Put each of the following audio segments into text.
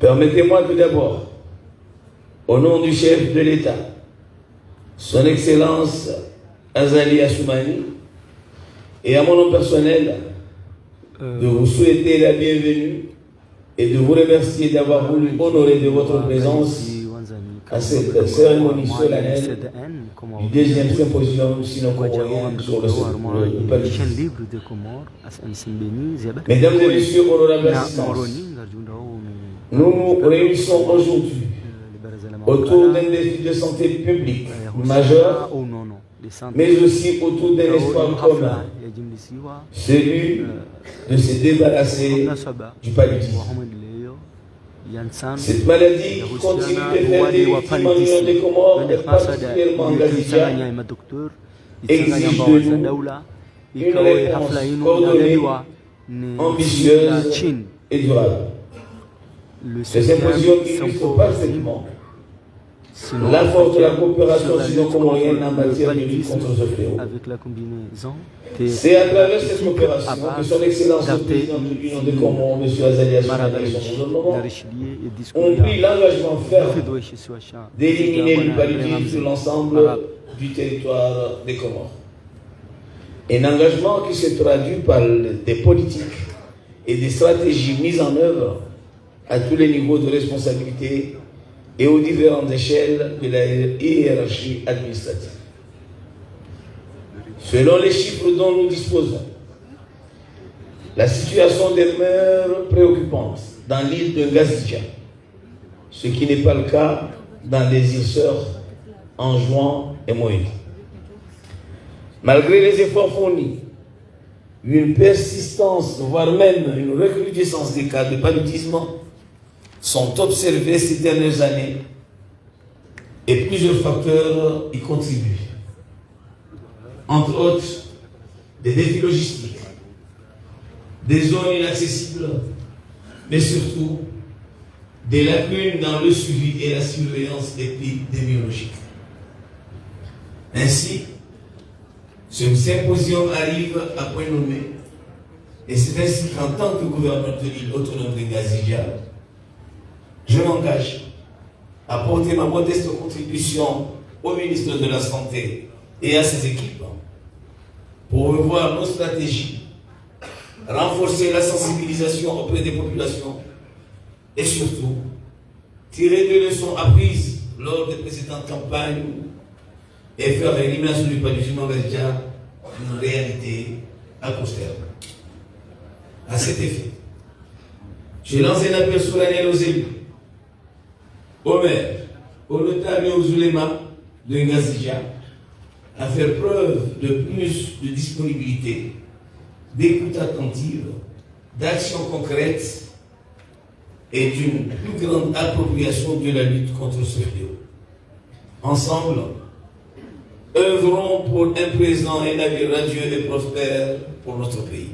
Permettez-moi tout d'abord, au nom du chef de l'État, Son Excellence Azali Assoumani, et à mon nom personnel, de vous souhaiter la bienvenue et de vous remercier d'avoir voulu honorer de votre présence à cette cérémonie solennelle du deuxième symposium sino-comorien sur le paludisme. Mesdames et messieurs, honorables assistants, nous nous réunissons aujourd'hui autour d'un défi de santé publique majeur, mais aussi autour d'un espoir commun, celui de se débarrasser du paludisme. Cette maladie qui continue de faire des victimes en Union des Comores, et particulièrement en Gazija, exige de nous une réponse coordonnée, ambitieuse et durable. Ce symposium illustre parfaitement la force de la coopération sino-comorienne en matière de lutte contre ce fléau. C'est à travers cette coopération que Son Excellence le Président de l'Union des Comores, M. Azali Assoumani, et son gouvernement ont pris l'engagement ferme d'éliminer le paludisme sur l'ensemble du territoire des Comores. Un engagement qui se traduit par des politiques et des stratégies mises en œuvre à tous les niveaux de responsabilité et aux différentes échelles de la hiérarchie administrative. Selon les chiffres dont nous disposons, la situation demeure préoccupante dans l'île de Gazija, ce qui n'est pas le cas dans les îles Sœurs, Anjouan et Moïse. Malgré les efforts fournis, une persistance, voire même une recrudescence des cas de paludisme sont observés ces dernières années et plusieurs facteurs y contribuent. Entre autres, des défis logistiques, des zones inaccessibles, mais surtout des lacunes dans le suivi et la surveillance épidémiologique. Ainsi, ce symposium arrive à point nommé et c'est ainsi qu'en tant que gouverneur de l'île autonome de Gazija, je m'engage à porter ma modeste contribution au ministre de la Santé et à ses équipes pour revoir nos stratégies, renforcer la sensibilisation auprès des populations et surtout tirer des leçons apprises lors des précédentes campagnes et faire l'élimination du paludisme en Gazija une réalité à court terme. À cet effet, j'ai lancé un appel solennel aux élus, aux maires, aux notables et aux oulémas de Gazija à faire preuve de plus de disponibilité, d'écoute attentive, d'action concrète et d'une plus grande appropriation de la lutte contre ce fléau. Ensemble, œuvrons pour un présent et un avenir radieux et prospère pour notre pays.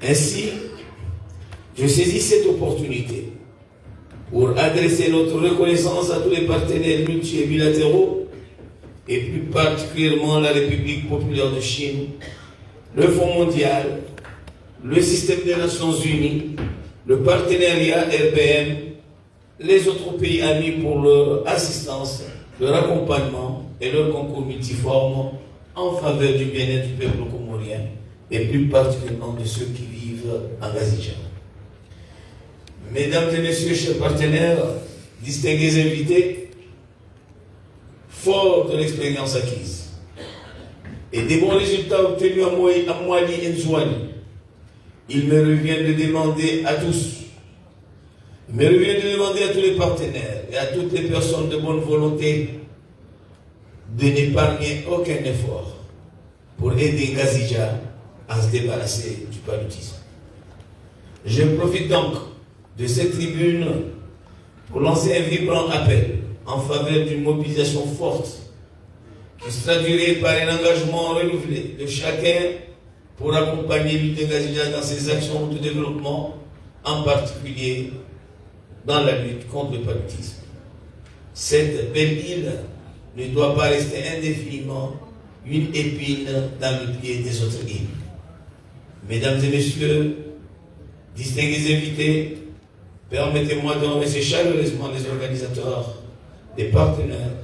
Ainsi, je saisis cette opportunité pour adresser notre reconnaissance à tous les partenaires multi et bilatéraux, et plus particulièrement la République populaire de Chine, le Fonds mondial, le système des Nations unies, le partenariat RPM, les autres pays amis pour leur assistance, leur accompagnement et leur concours multiforme en faveur du bien-être du peuple comorien et plus particulièrement de ceux qui vivent en Gazija. Mesdames et messieurs, chers partenaires, distingués invités, fort de l'expérience acquise et des bons résultats obtenus à Moali et Nzouani, il me revient de demander à tous, il me revient de demander à tous les partenaires et à toutes les personnes de bonne volonté de n'épargner aucun effort pour aider Gazija à se débarrasser du paludisme. Je profite donc de cette tribune pour lancer un vibrant appel en faveur d'une mobilisation forte qui se traduirait par un engagement renouvelé de chacun pour accompagner l'île de Gazija dans ses actions de développement, en particulier dans la lutte contre le paludisme. Cette belle île ne doit pas rester indéfiniment une épine dans le pied des autres îles. Mesdames et messieurs, distingués invités, Permettez-moi de remercier chaleureusement les organisateurs, les partenaires,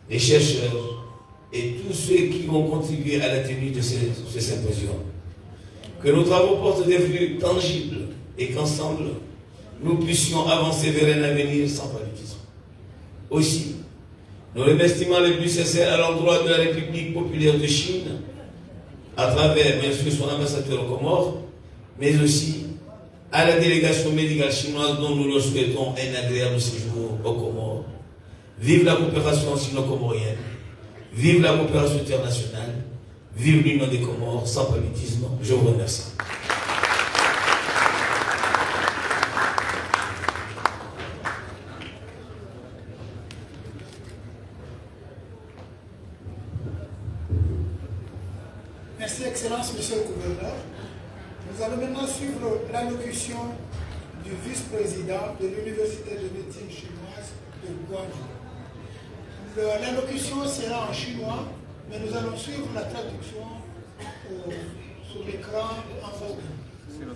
les chercheurs et tous ceux qui vont contribuer à la tenue de ce symposium. Que nos travaux portent des fruits tangibles et qu'ensemble, nous puissions avancer vers un avenir sans paludisme. Aussi, nos remerciements les plus sincères à l'endroit de la République populaire de Chine, à travers bien sûr son ambassadeur aux Comores, mais aussi à la délégation médicale chinoise dont nous leur souhaitons un agréable séjour aux Comores. Vive la coopération sino-comorienne, vive la coopération internationale, vive l'Union des Comores sans paludisme. Je vous remercie. Merci, Excellence, Monsieur le Gouverneur. Nous allons maintenant suivre l'allocution du vice-président de l'Université de médecine chinoise de Guangzhou. L'allocution sera en chinois, mais nous allons suivre la traduction sur l'écran en face de nous.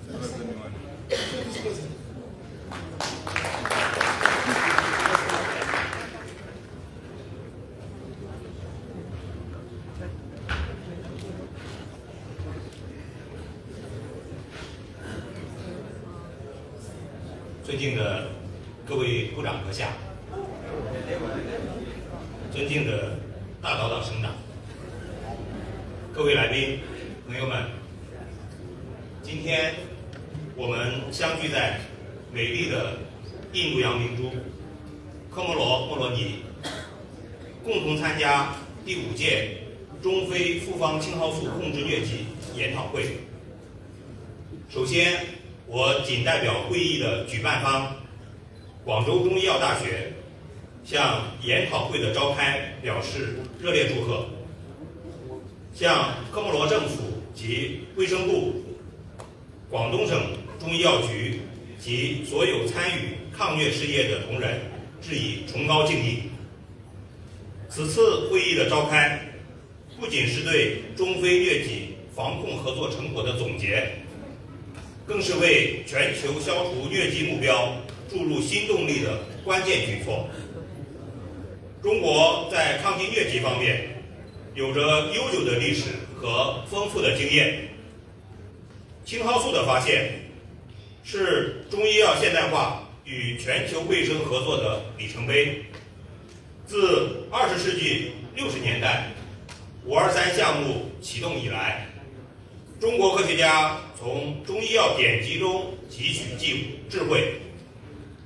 Monsieur le vice-président. 尊敬的各位部长阁下，尊敬的大岛省长，各位来宾、朋友们，今天我们相聚在美丽的印度洋明珠科摩罗莫罗尼，共同参加第5届中非复方青蒿素控制疟疾研讨会。首先，我谨代表会议的举办方广州中医药大学向研讨会的召开表示热烈祝贺，向科摩罗政府及卫生部、广东省中医药局及所有参与抗疟事业的同仁致以崇高敬意。此次会议的召开，不仅是对中非疟疾防控合作成果的总结，更是为全球消除疟疾目标注入新动力的关键举措。中国在抗击疟疾方面有着悠久的历史和丰富的经验。青蒿素的发现是中医药现代化与全球卫生合作的里程碑。自20世纪60年代523项目启动以来，中国科学家从中医药典籍中汲取智慧，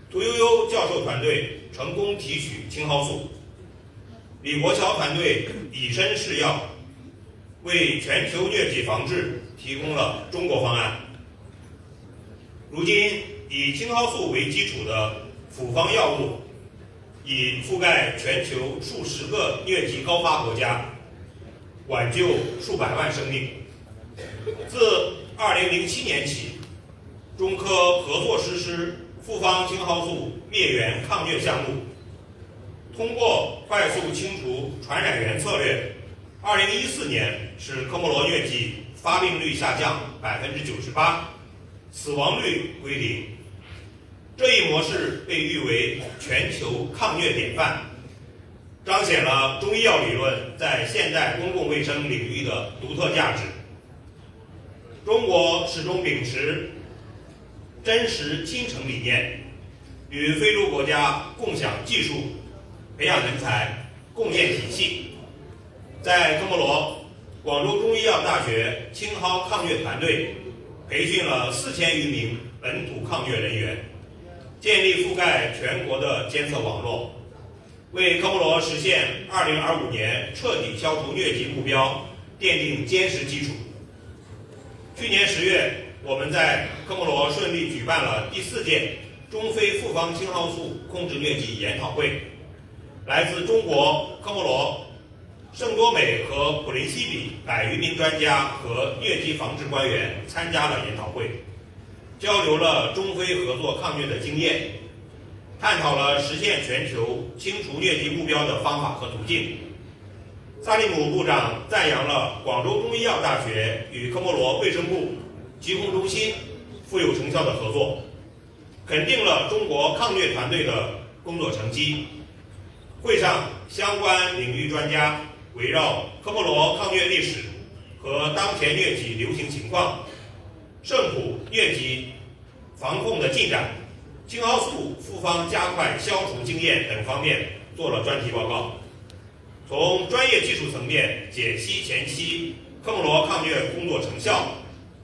屠呦呦教授团队成功提取青蒿素，李国桥团队以身试药，为全球疟疾防治提供了中国方案。如今，以青蒿素为基础的复方药物已覆盖全球数十个疟疾高发国家，挽救数百万生命。自2007年起，中科合作实施复方青蒿素灭源抗疟项目，通过快速清除传染源策略，2014年使科摩罗疟疾发病率下降98%，死亡率归0。这一模式被誉为全球抗疟典范，彰显了中医药理论在现代公共卫生领域的独特价值。中国始终秉持真实亲诚理念，与非洲国家共享技术、培养人才、共建体系。在科摩罗，广州中医药大学青蒿抗疟团队培训了4000余名本土抗疟人员，建立覆盖全国的监测网络，为科摩罗实现2025年彻底消除疟疾目标奠定坚实基础。去年10月，我们在科摩罗顺利举办了第4届中非复方青蒿素控制疟疾研讨会，来自中国、科摩罗、圣多美和普林西比100余名专家和疟疾防治官员参加了研讨会，交流了中非合作抗疟的经验，探讨了实现全球清除疟疾目标的方法和途径。萨利姆部长赞扬了广州中医药大学与科摩罗卫生部疾控中心富有成效的合作，肯定了中国抗疟团队的工作成绩。会上，相关领域专家围绕科莫罗抗疟历史和当前疟疾流行情况、圣普疟疾防控的进展、青蒿素复方加快消除经验等方面做了专题报告，从专业技术层面解析前期科莫罗抗疟工作成效，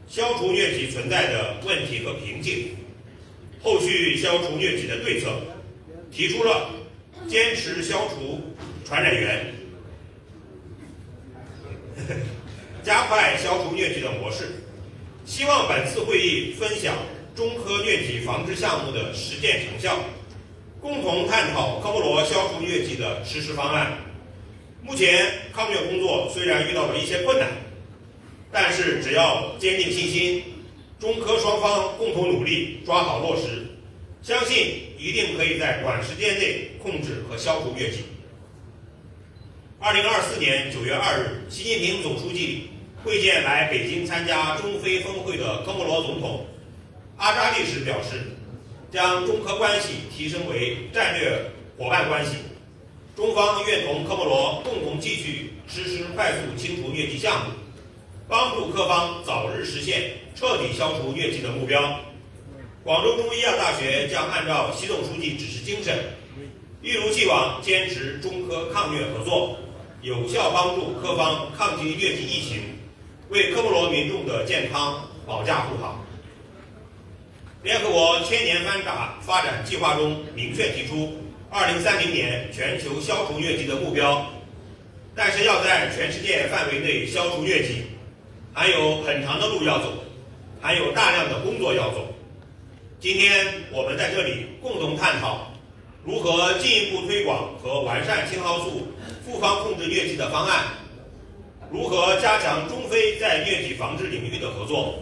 消除疟疾存在的问题和瓶颈，后续消除疟疾的对策，提出了坚持消除传染源、加快消除疟疾的模式。希望本次会议分享中科疟疾防治项目的实践成效，共同探讨科莫罗消除疟疾的实施方案。目前抗疟工作虽然遇到了一些困难，但是只要坚定信心，中科双方共同努力，抓好落实，相信一定可以在短时间内控制和消除疟疾。2024年9月2日，习近平总书记会见来北京参加中非峰会的科莫罗总统阿扎利时表示，将中科关系提升为战略伙伴关系。中方愿同科莫罗共同继续实施快速清除疟疾项目，帮助科方早日实现彻底消除疟疾的目标。广州中医药大学将按照习总书记指示精神，一如既往坚持中科抗疟合作，有效帮助科方抗击疟疾疫情，为科莫罗民众的健康保驾护航。联合国千年发展计划中明确提出2030年全球消除疟疾的目标，但是要在全世界范围内消除疟疾，还有很长的路要走，还有大量的工作要做。今天我们在这里共同探讨如何进一步推广和完善青蒿素复方控制疟疾的方案，如何加强中非在疟疾防治领域的合作。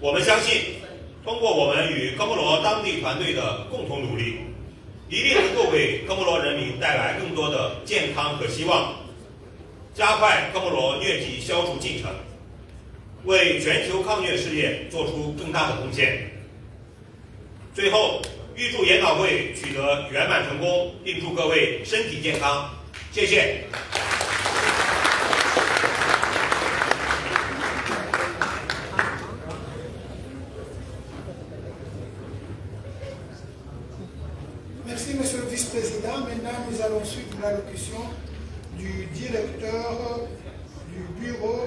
我们相信，通过我们与科莫罗当地团队的共同努力，一定能够为科莫罗人民带来更多的健康和希望，加快科莫罗疟疾消除进程，为全球抗疟事业做出更大的贡献。最后，预祝研讨会取得圆满成功，并祝各位身体健康。谢谢。Merci, Monsieur le Vice-président. Maintenant, nous allons suivre l'allocution du directeur du Bureau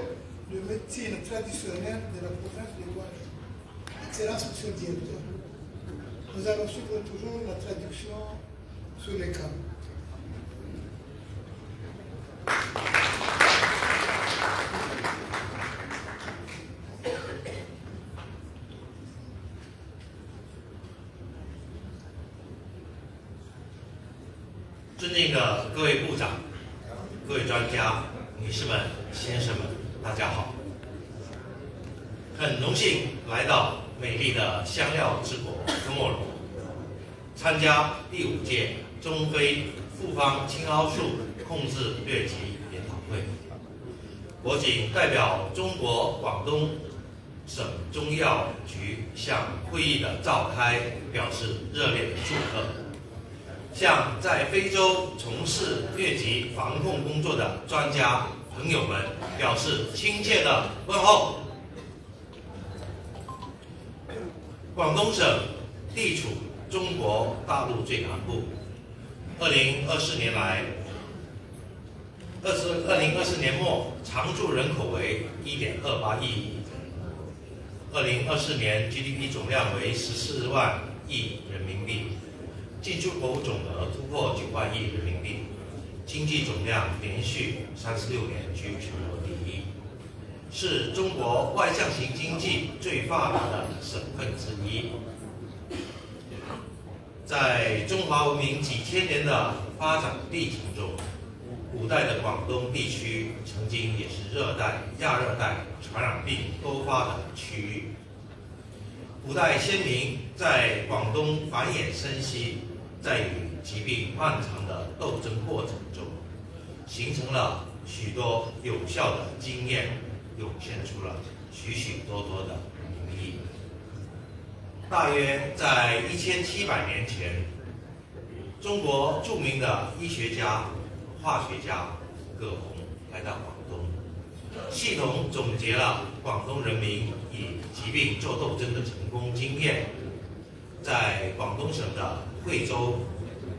de médecine traditionnelle de la province de Guadeloupe. Excellence, Monsieur le directeur. Nous allons suivre toujours la traduction sur l'écran. 尊敬的各位部长、各位专家、女士们、先生们，大家好！很荣幸来到美丽的香料之国科莫罗，参加第5届中非复方青蒿素控制疟疾研讨会。我谨代表中国广东省中医药局向会议的召开表示热烈的祝贺。向在非洲从事疟疾防控工作的专家朋友们表示亲切的问候。广东省地处中国大陆最南部，2024年末常住人口为1.28亿，2024年 GDP 总量为14万亿人民币。进出口总额突破9万亿人民币，经济总量连续36年居全国第一，是中国外向型经济最发达的省份之一。在中华文明几千年的发展历程中，古代的广东地区曾经也是热带、亚热带传染病多发的区域。古代先民在广东繁衍生息，在与疾病漫长的斗争过程中，形成了许多有效的经验，涌现出了许许多多的名医。大约在1700年前，中国著名的医学家、化学家葛洪来到广东，系统总结了广东人民与疾病做斗争的成功经验，在广东省的惠州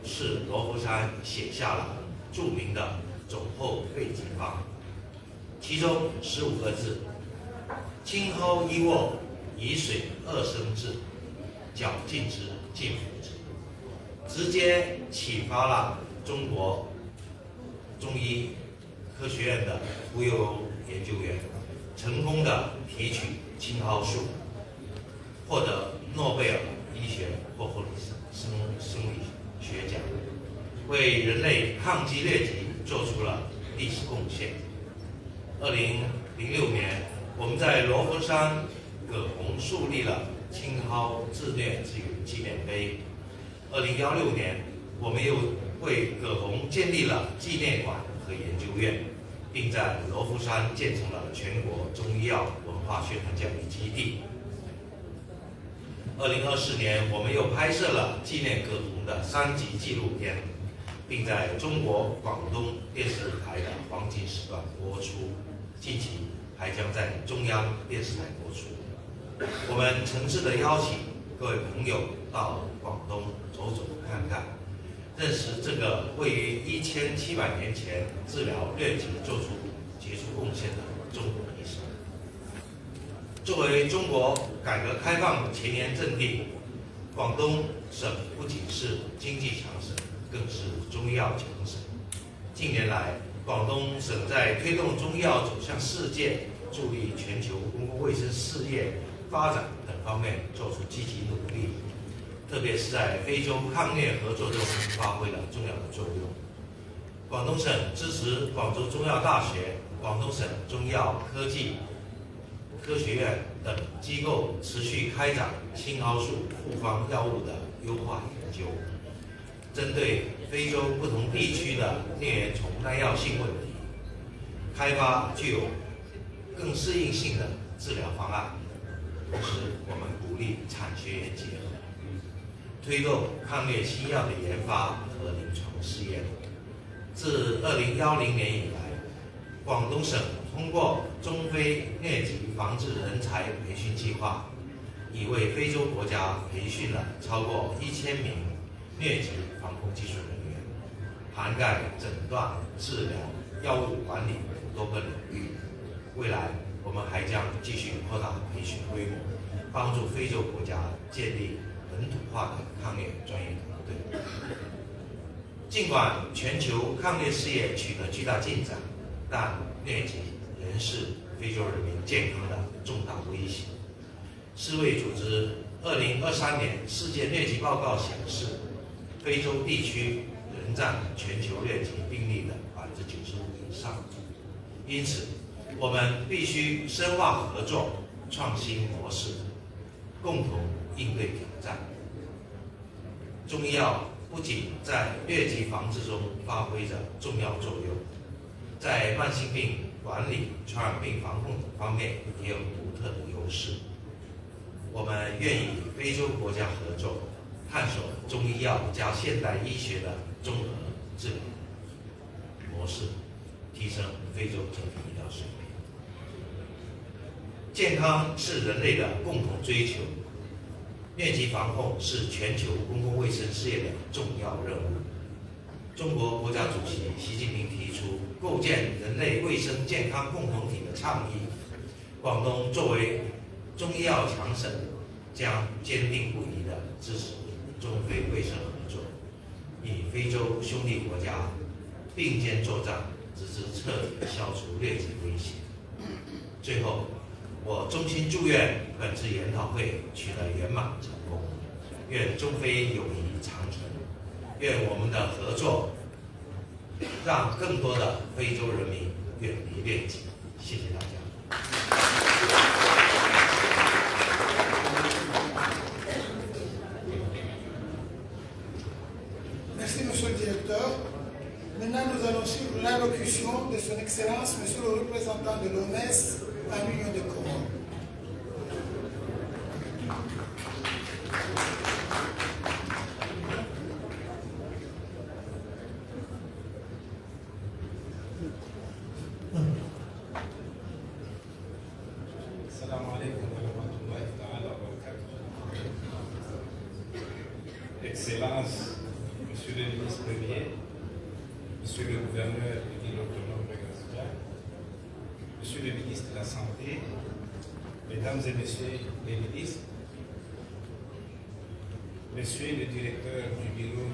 市罗浮山写下了著名的总后备急方，其中15个字：青蒿一握，以水2升制，绞尽之，尽服之，直接启发了中国中医科学院的屠呦研究员成功的提取青蒿素，获得诺贝尔医学或物理生理学奖，为人类抗击疟疾做出了历史贡献。2006年，我们在罗浮山葛洪树立了青蒿治疟纪念碑。2016年，我们又为葛洪建立了纪念馆和研究院，并在罗浮山建成了全国中医药文化宣传教育基地。2024年，我们又拍摄了纪念葛洪的3集纪录片，并在中国广东电视台的黄金时段播出，近期还将在中央电视台播出。我们诚挚地邀请各位朋友到广东走走看看，认识这个位于1700年前治疗疟疾做出杰出贡献的中国医生。作为中国改革开放的前沿阵地，广东省不仅是经济强省，更是中医药强省。近年来，广东省在推动中医药走向世界、助力全球公共卫生事业发展等方面做出积极努力，特别是在非洲抗疟合作中发挥了重要的作用。广东省支持广州中药大学、广东省中医药科学院等机构持续开展青蒿素复方药物的优化研究，针对非洲不同地区的疟原虫耐药性问题，开发具有更适应性的治疗方案。同时，我们鼓励产学研结合，推动抗疟新药的研发和临床试验。自2010年以来，广东省通过中非疟疾防治人才培训计划，已为非洲国家培训了超过1000名疟疾防控技术人员，涵盖诊断、治疗、药物管理等多个领域。未来，我们还将继续扩大培训规模，帮助非洲国家建立本土化的抗疟专业团队。尽管全球抗疟事业取得巨大进展，但疟疾仍是非洲人民健康的重大威胁。世卫组织2023年世界疟疾报告显示，非洲地区仍占全球疟疾病例的95%以上。因此，我们必须深化合作、创新模式，共同应对挑战。中医药不仅在疟疾防治中发挥着重要作用，在慢性病管理、传染病防控等方面也有独特的优势。我们愿意与非洲国家合作，探索中医药加现代医学的综合治疗模式，提升非洲整体医疗水平。健康是人类的共同追求，疟疾防控是全球公共卫生事业的重要任务。中国国家主席习近平提出构建人类卫生健康共同体的倡议，广东作为中医药强省，将坚定不移地支持中非卫生合作，与非洲兄弟国家并肩作战，直至彻底消除疟疾威胁。最后，我衷心祝愿本次研讨会取得圆满成功，愿中非友谊长存，愿我们的合作让更多的非洲人民远离疟疾。谢谢大家。Merci, Monsieur le Directeur. Maintenant, nous allons suivre l'allocution de Son Excellence, Monsieur le représentant de l'OMS à l'Union des Comores. Excellences, Monsieur le ministre Premier, Monsieur le gouverneur de l'île autonome de Gazia, Monsieur le ministre de la Santé, Mesdames et Messieurs les ministres, Monsieur le directeur du bureau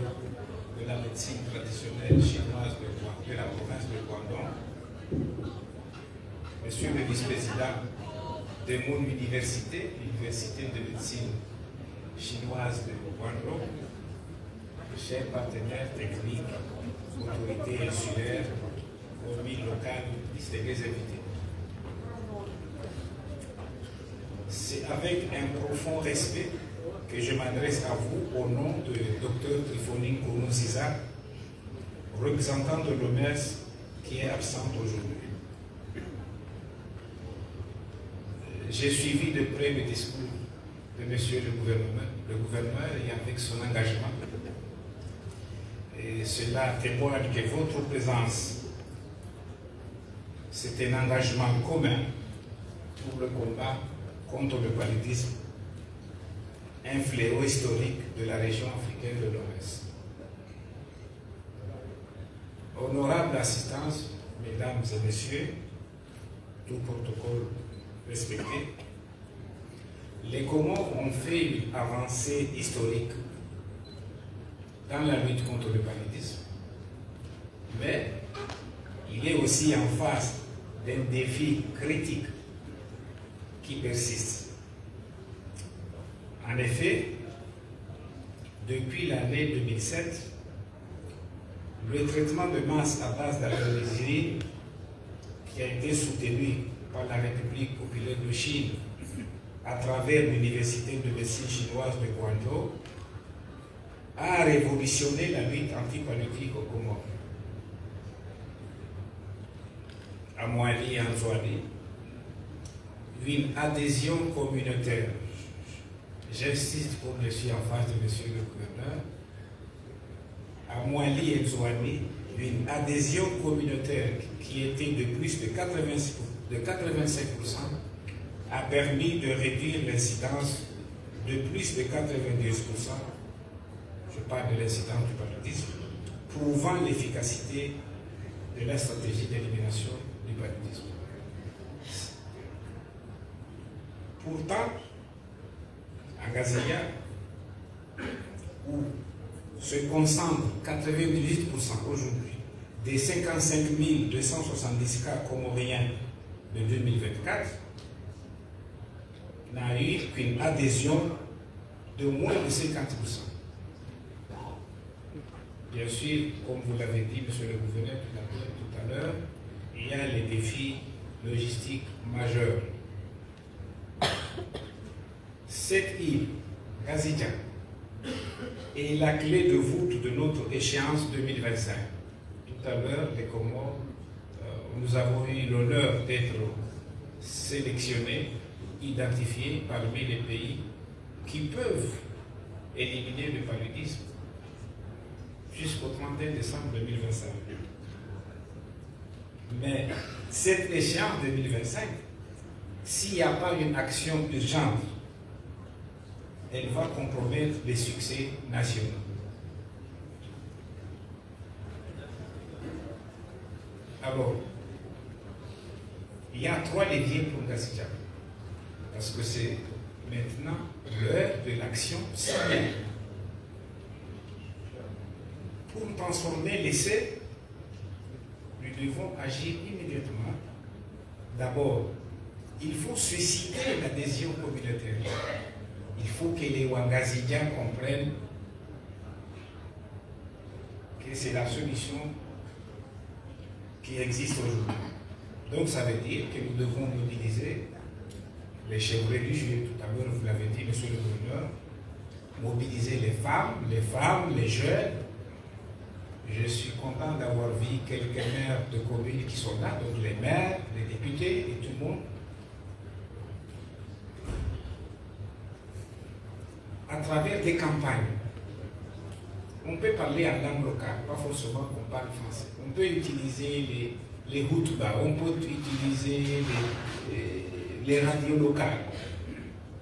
de la médecine traditionnelle chinoise de la province de Guangdong, Monsieur le vice-président de mon université, l'université de médecine chinoise de Guangdong, chers partenaires techniques, autorités insulaires, communes locales, distingués invités. C'est avec un profond respect que je m'adresse à vous au nom de Dr Triphonine Kourouziza, représentant de l'OMS qui est absente aujourd'hui. J'ai suivi de près le discours de Monsieur le gouverneur et avec son engagement. Et cela témoigne que votre présence, c'est un engagement commun pour le combat contre le paludisme, un fléau historique de la région africaine de l'Ouest. Honorable assistance, Mesdames et Messieurs, tout protocole respecté, les Comores ont fait une avancée historique dans la lutte contre le paludisme, mais il est aussi en face d'un défi critique qui persiste. En effet, depuis l'année 2007, le traitement de masse à base d'artémisinine, qui a été soutenu par la République populaire de Chine à travers l'Université de médecine chinoise de Guangzhou, a révolutionné la lutte antipaludisme au Comores. À Moali et en Zouani, une adhésion communautaire, j'insiste comme je suis en face de Monsieur le gouverneur, à Moali et Zouani, une adhésion communautaire qui était de plus de 85% a permis de réduire l'incidence de plus de 92%. Je parle de l'incidence du paludisme, prouvant l'efficacité de la stratégie d'élimination du paludisme. Pourtant, à Gazia, où se concentrent 98% aujourd'hui des 55 270 cas comoriens de 2024, n'a eu qu'une adhésion de moins de 50%. Bien sûr, comme vous l'avez dit, Monsieur le gouverneur, tout à l'heure, il y a les défis logistiques majeurs. Cette île, Gazidjan, est la clé de voûte de notre échéance 2025. Tout à l'heure, les Comores, nous avons eu l'honneur d'être sélectionnés, identifiés parmi les pays qui peuvent éliminer le paludisme jusqu'au 31 décembre 2025. Mais cette échéance 2025, s'il n'y a pas une action urgente, elle va compromettre les succès nationaux. Alors, il y a 3 leviers pour Gazidjan, parce que c'est maintenant l'heure de l'action ciblée. Pour transformer l'essai, nous devons agir immédiatement. D'abord, il faut susciter l'adhésion communautaire. Il faut que les Ouangazidjans comprennent que c'est la solution qui existe aujourd'hui. Donc ça veut dire que nous devons mobiliser les chefs religieux. Tout à l'heure, vous l'avez dit, Monsieur le gouverneur, mobiliser les femmes, les jeunes. Je suis content d'avoir vu quelques maires de communes qui sont là, donc les maires, les députés et tout le monde. À travers des campagnes. On peut parler en langue locale, pas forcément qu'on parle français. On peut utiliser les houtbas, on peut utiliser les radios locales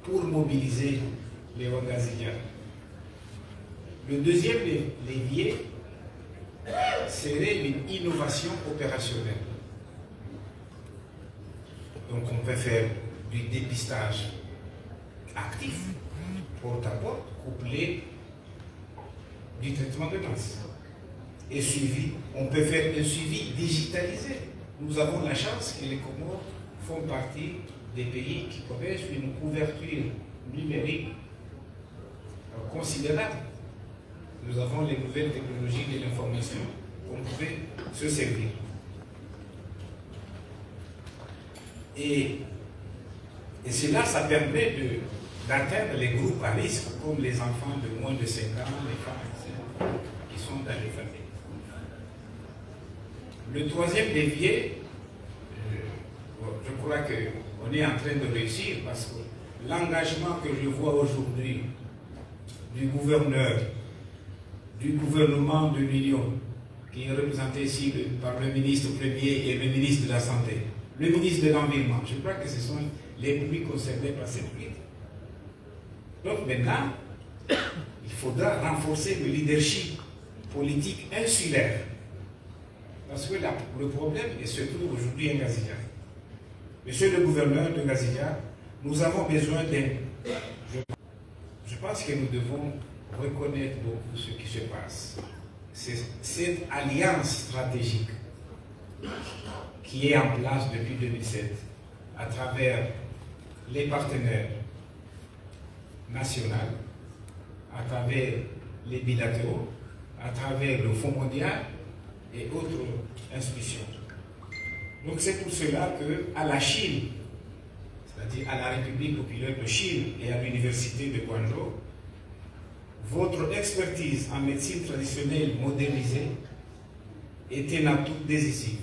pour mobiliser les Ouangazidjans. Le deuxième levier serait une innovation opérationnelle. Donc on peut faire du dépistage actif, porte à porte, couplé du traitement de masse. Et suivi, on peut faire un suivi digitalisé. Nous avons la chance que les Comores font partie des pays qui connaissent une couverture numérique considérable. Nous avons les nouvelles technologies de l'information qu'on pouvait se servir. Et cela, ça permet d'atteindre les groupes à risque, comme les enfants de moins de 5 ans, les femmes qui sont dans les familles. Le troisième levier, je crois qu'on est en train de réussir parce que l'engagement que je vois aujourd'hui du gouverneur, du gouvernement de l'Union, qui est représenté ici par le ministre premier et le ministre de la Santé, le ministre de l'Environnement, je crois que ce sont les plus concernés par cette crise. Donc maintenant, il faudra renforcer le leadership politique insulaire. Parce que le problème se trouve aujourd'hui à Ngazija. Monsieur le gouverneur de Ngazija, nous avons besoin d'un... Je pense que nous devons reconnaître beaucoup ce qui se passe. C'est cette alliance stratégique qui est en place depuis 2007 à travers les partenaires nationaux, à travers les bilatéraux, à travers le Fonds mondial et autres institutions. Donc c'est pour cela qu'à la Chine, c'est-à-dire à la République populaire de Chine et à l'Université de Guangzhou, votre expertise en médecine traditionnelle modernisée est un atout décisif.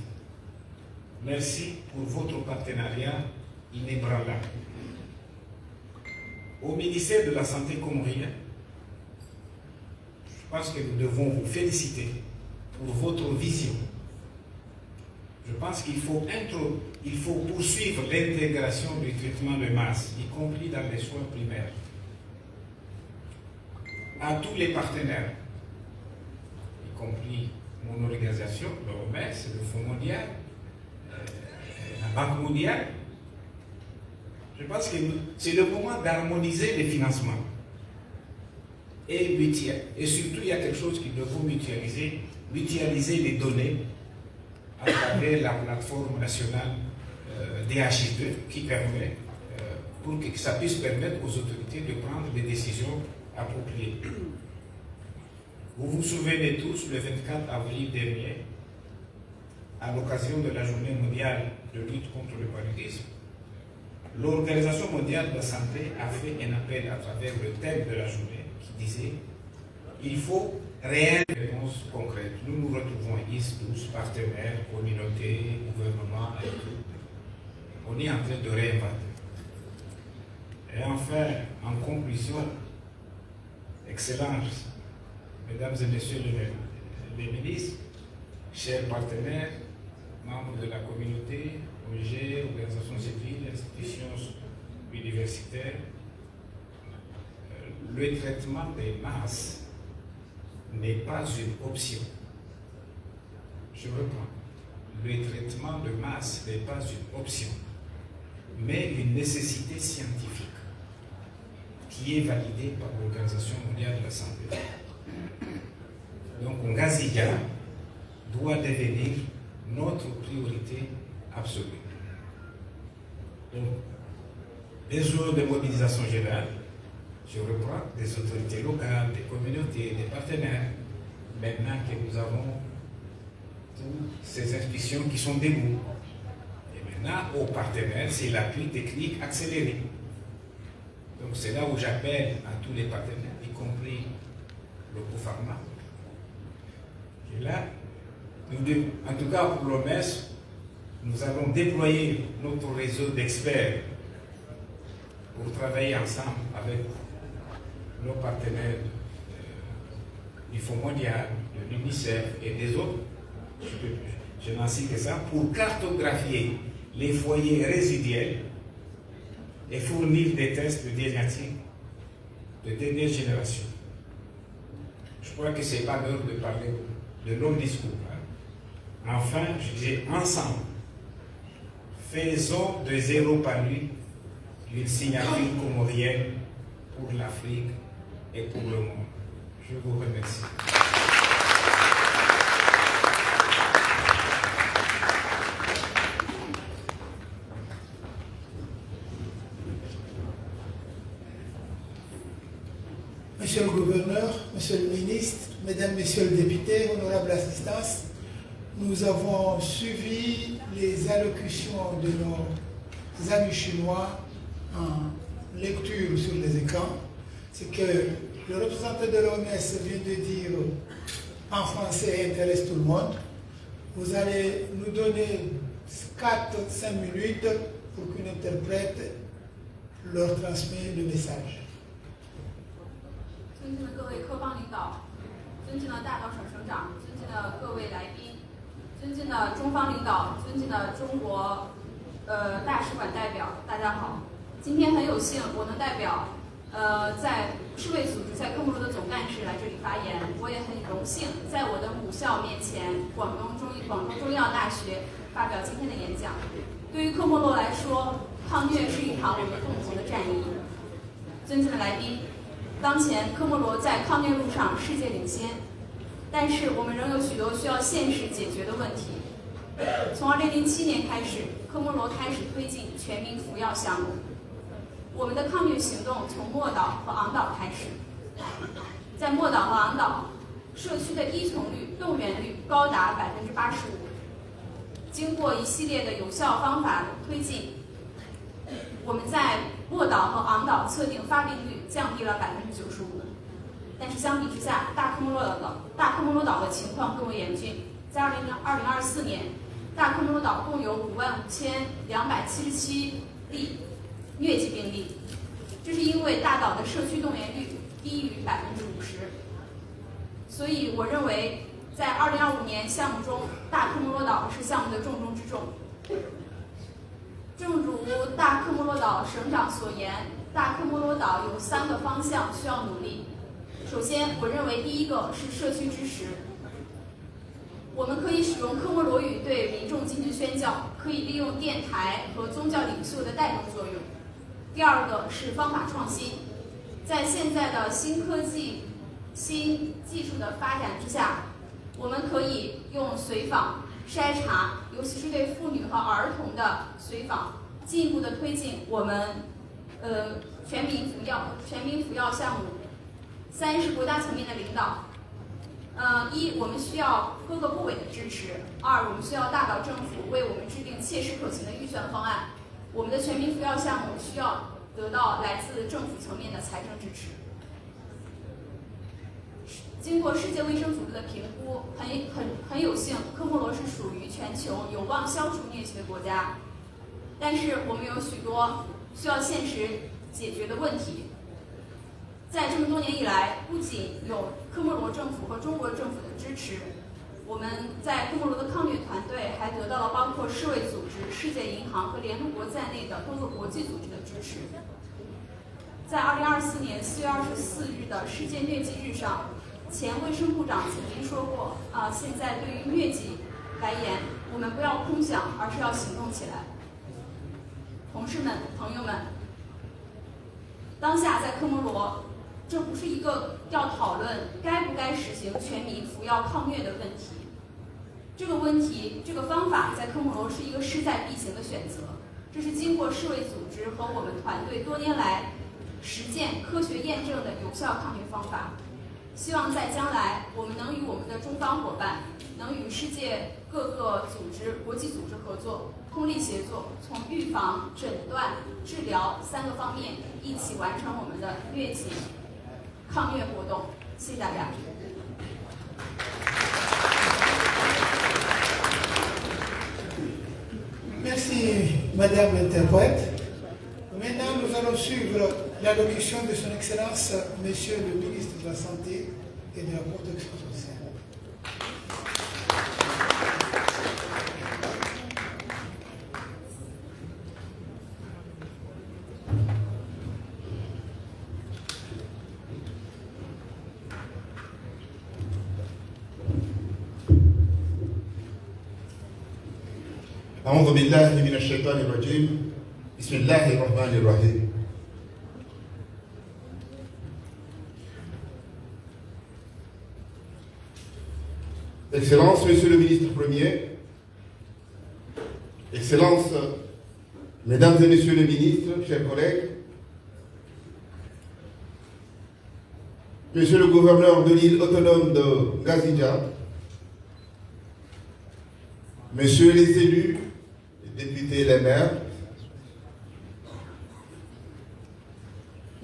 Merci pour votre partenariat inébranlable. Au ministère de la Santé comorien, je pense que nous devons vous féliciter pour votre vision. Je pense qu'il faut poursuivre l'intégration du traitement de masse, y compris dans les soins primaires, à tous les partenaires, y compris mon organisation, l'OMS, le Fonds mondial, la Banque mondiale. Je pense que c'est le moment d'harmoniser les financements. Et surtout, il y a quelque chose qu'il faut mutualiser les données à travers la plateforme nationale DHIS2 qui permet, pour que ça puisse permettre aux autorités de prendre des décisions appropriées. Vous vous souvenez tous, le 24 avril dernier, à l'occasion de la journée mondiale de lutte contre le paludisme, l'Organisation mondiale de la santé a fait un appel à travers le thème de la journée qui disait « Il faut réelles réponses concrètes ». Nous nous retrouvons ici tous, partenaires, communautés, gouvernements et tout. On est en train de réinventer. Et enfin, en conclusion, Excellences, Mesdames et Messieurs les ministres, chers partenaires, membres de la communauté, ONG, organisations civiles, institutions universitaires, le traitement des masses n'est pas une option. Je reprends. Le traitement de masse n'est pas une option, mais une nécessité scientifique qui est validée par l'Organisation mondiale de la santé. Donc, Ngazija doit devenir notre priorité absolue. Donc, besoin de mobilisation générale, je reprends, des autorités locales, des communautés, des partenaires, maintenant que nous avons toutes ces institutions qui sont debout. Et maintenant, aux partenaires, c'est l'appui technique accéléré. Donc c'est là où j'appelle à tous les partenaires, y compris le Copharma. Et là, en tout cas pour l'OMS, nous allons déployer notre réseau d'experts pour travailler ensemble avec nos partenaires du Fonds mondial, de l'UNICEF et des autres. Je n'en cite que ça, pour cartographier les foyers résiduels et fournir des tests de diagnostic de dernière génération. crois que ce n'est pas l'heure de parler de longs discours. Hein. Enfin, je disais ensemble, faisons de 0 par lui une signature comorienne pour l'Afrique et pour le monde. Je vous remercie. Monsieur le gouverneur, monsieur le ministre, mesdames, messieurs les députés, honorable assistance, nous avons suivi les allocutions de nos amis chinois en lecture sur les écrans. Ce que le représentant de l'OMS vient de dire en français intéresse tout le monde. Vous allez nous donner 4-5 minutes pour qu'une interprète leur transmette le message. 尊敬的各位科方领导，尊敬的大岛省省长，尊敬的各位来宾，尊敬的中方领导，尊敬的中国大使馆代表，大家好。今天很有幸我能代表在世卫组织在科莫罗的总干事来这里发言，我也很荣幸在我的母校面前广东中医药大学发表今天的演讲。对于科莫罗来说，抗疟是一场我们共同的战役。尊敬的来宾，当前科莫罗在抗疟路上世界领先，但是我们仍有许多需要现实解决的问题。从2007年开始，科莫罗开始推进全民服药项目。我们的抗疟行动从莫岛和昂岛开始，在莫岛和昂岛，社区的依从率、动员率高达85%。经过一系列的有效方法推进，我们在莫岛和昂岛测定发病率降低了95%。但是相比之下，大科莫罗岛的情况更为严峻。在2024年，大科莫罗岛共有55277例疟疾病例，这是因为大岛的社区动员率低于50%。所以我认为，在2025年项目中，大科莫罗岛是项目的重中之重。正如大科莫罗岛省长所言，大科莫罗岛有3个方向需要努力。首先，我认为第一个是社区支持。我们可以使用科莫罗语对民众进行宣教，可以利用电台和宗教领袖的带动作用。第二个是方法创新，在现在的新科技、新技术的发展之下，我们可以用随访、筛查，尤其是对妇女和儿童的随访，进一步的推进我们全民服药项目。3是国家层面的领导。1，我们需要各个部委的支持；2，我们需要大岛政府为我们制定切实可行的预算方案。我们的全民服药项目需要得到来自政府层面的财政支持。经过世界卫生组织的评估，很有幸，科莫罗是属于全球有望消除疟疾的国家。但是我们有许多需要现实解决的问题。在这么多年以来，不仅有科莫罗政府和中国政府的支持，我们在科莫罗的抗疟团队还得到了包括世卫组织、世界银行和联合国在内的多个国际组织的支持。在2024年4月24日的世界疟疾日上，前卫生部长曾经说过，现在对于疟疾来言，我们不要空想，而是要行动起来。同事们、朋友们，当下在科莫罗，这不是一个要讨论该不该实行全民服药抗疟的问题。这个问题，这个方法在科莫罗是一个势在必行的选择。这是经过世卫组织和我们团队多年来实践、科学验证的有效抗疟方法。希望在将来，我们能与我们的中方伙伴，能与世界各个组织、国际组织合作，通力协作，从预防、诊断、治疗3个方面一起完成我们的疟疾抗疟活动。谢谢大家。Merci, Madame l'interprète. Maintenant, nous allons suivre l'allocution de Son Excellence, Monsieur le ministre de la Santé et de la Protection sociale. أعوذ بالله من الشيطان الرجيم بسم الله الرحمن الرحيم. Excellences, Monsieur le ministre premier, Excellences, Mesdames et Messieurs les ministres, chers collègues, Monsieur le gouverneur de l'île autonome de Ngazidja, Messieurs les élus, les députés et les maires,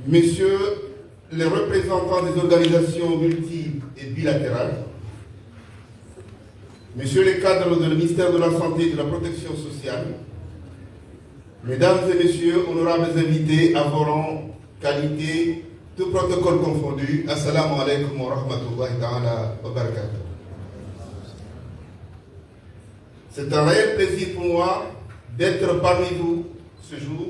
Messieurs les représentants des organisations multi- et bilatérales, Messieurs les cadres du ministère de la Santé et de la Protection sociale, Mesdames et Messieurs, honorables invités à vos rangs, qualité, tout protocole confondu, Assalamu alaikum wa rahmatullahi ta'ala wa barakatuh. C'est un réel plaisir pour moi d'être parmi vous ce jour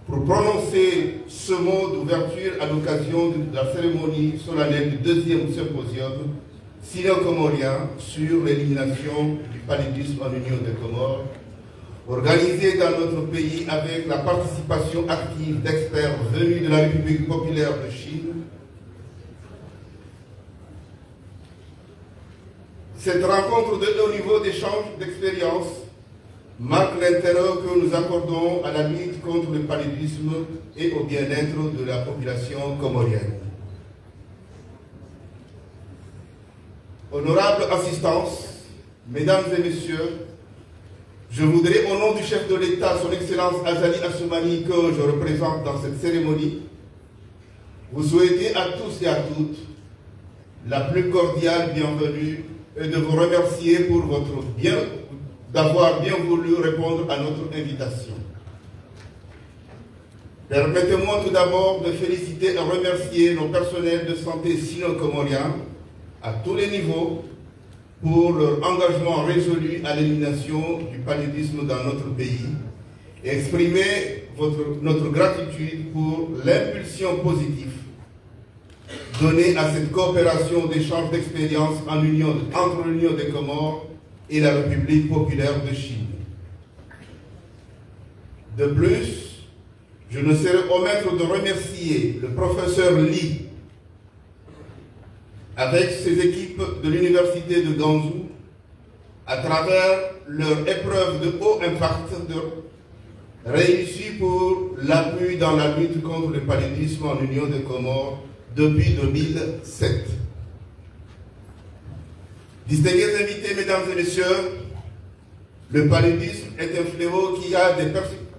pour prononcer ce mot d'ouverture à l'occasion de la cérémonie solennelle du deuxième symposium sino-comorien sur l'élimination du paludisme en Union des Comores, organisé dans notre pays avec la participation active d'experts venus de la République populaire de Chine. Cette rencontre de haut niveau d'échange d'expériences marque l'intérêt que nous accordons à la lutte contre le paludisme et au bien-être de la population comorienne. Honorable assistance, Mesdames et Messieurs, je voudrais, au nom du chef de l'État, son Excellence Azali Assoumani, que je représente dans cette cérémonie, vous souhaiter à tous et à toutes la plus cordiale bienvenue et de vous remercier pour votre d'avoir bien voulu répondre à notre invitation. Permettez-moi tout d'abord de féliciter et remercier nos personnels de santé sino-comoriens à tous les niveaux pour leur engagement résolu à l'élimination du paludisme dans notre pays et exprimer notre gratitude pour l'impulsion positive donnée à cette coopération d'échange d'expériences entre l'Union des Comores et la République populaire de Chine. De plus, je ne serai omettre de remercier le professeur Li avec ses équipes de l'Université de Ganzhou à travers leur épreuve de haut impact réussie pour l'appui dans la lutte contre le paludisme en Union des Comores depuis 2007. Distingués invités, Mesdames et Messieurs, le paludisme est un fléau qui a des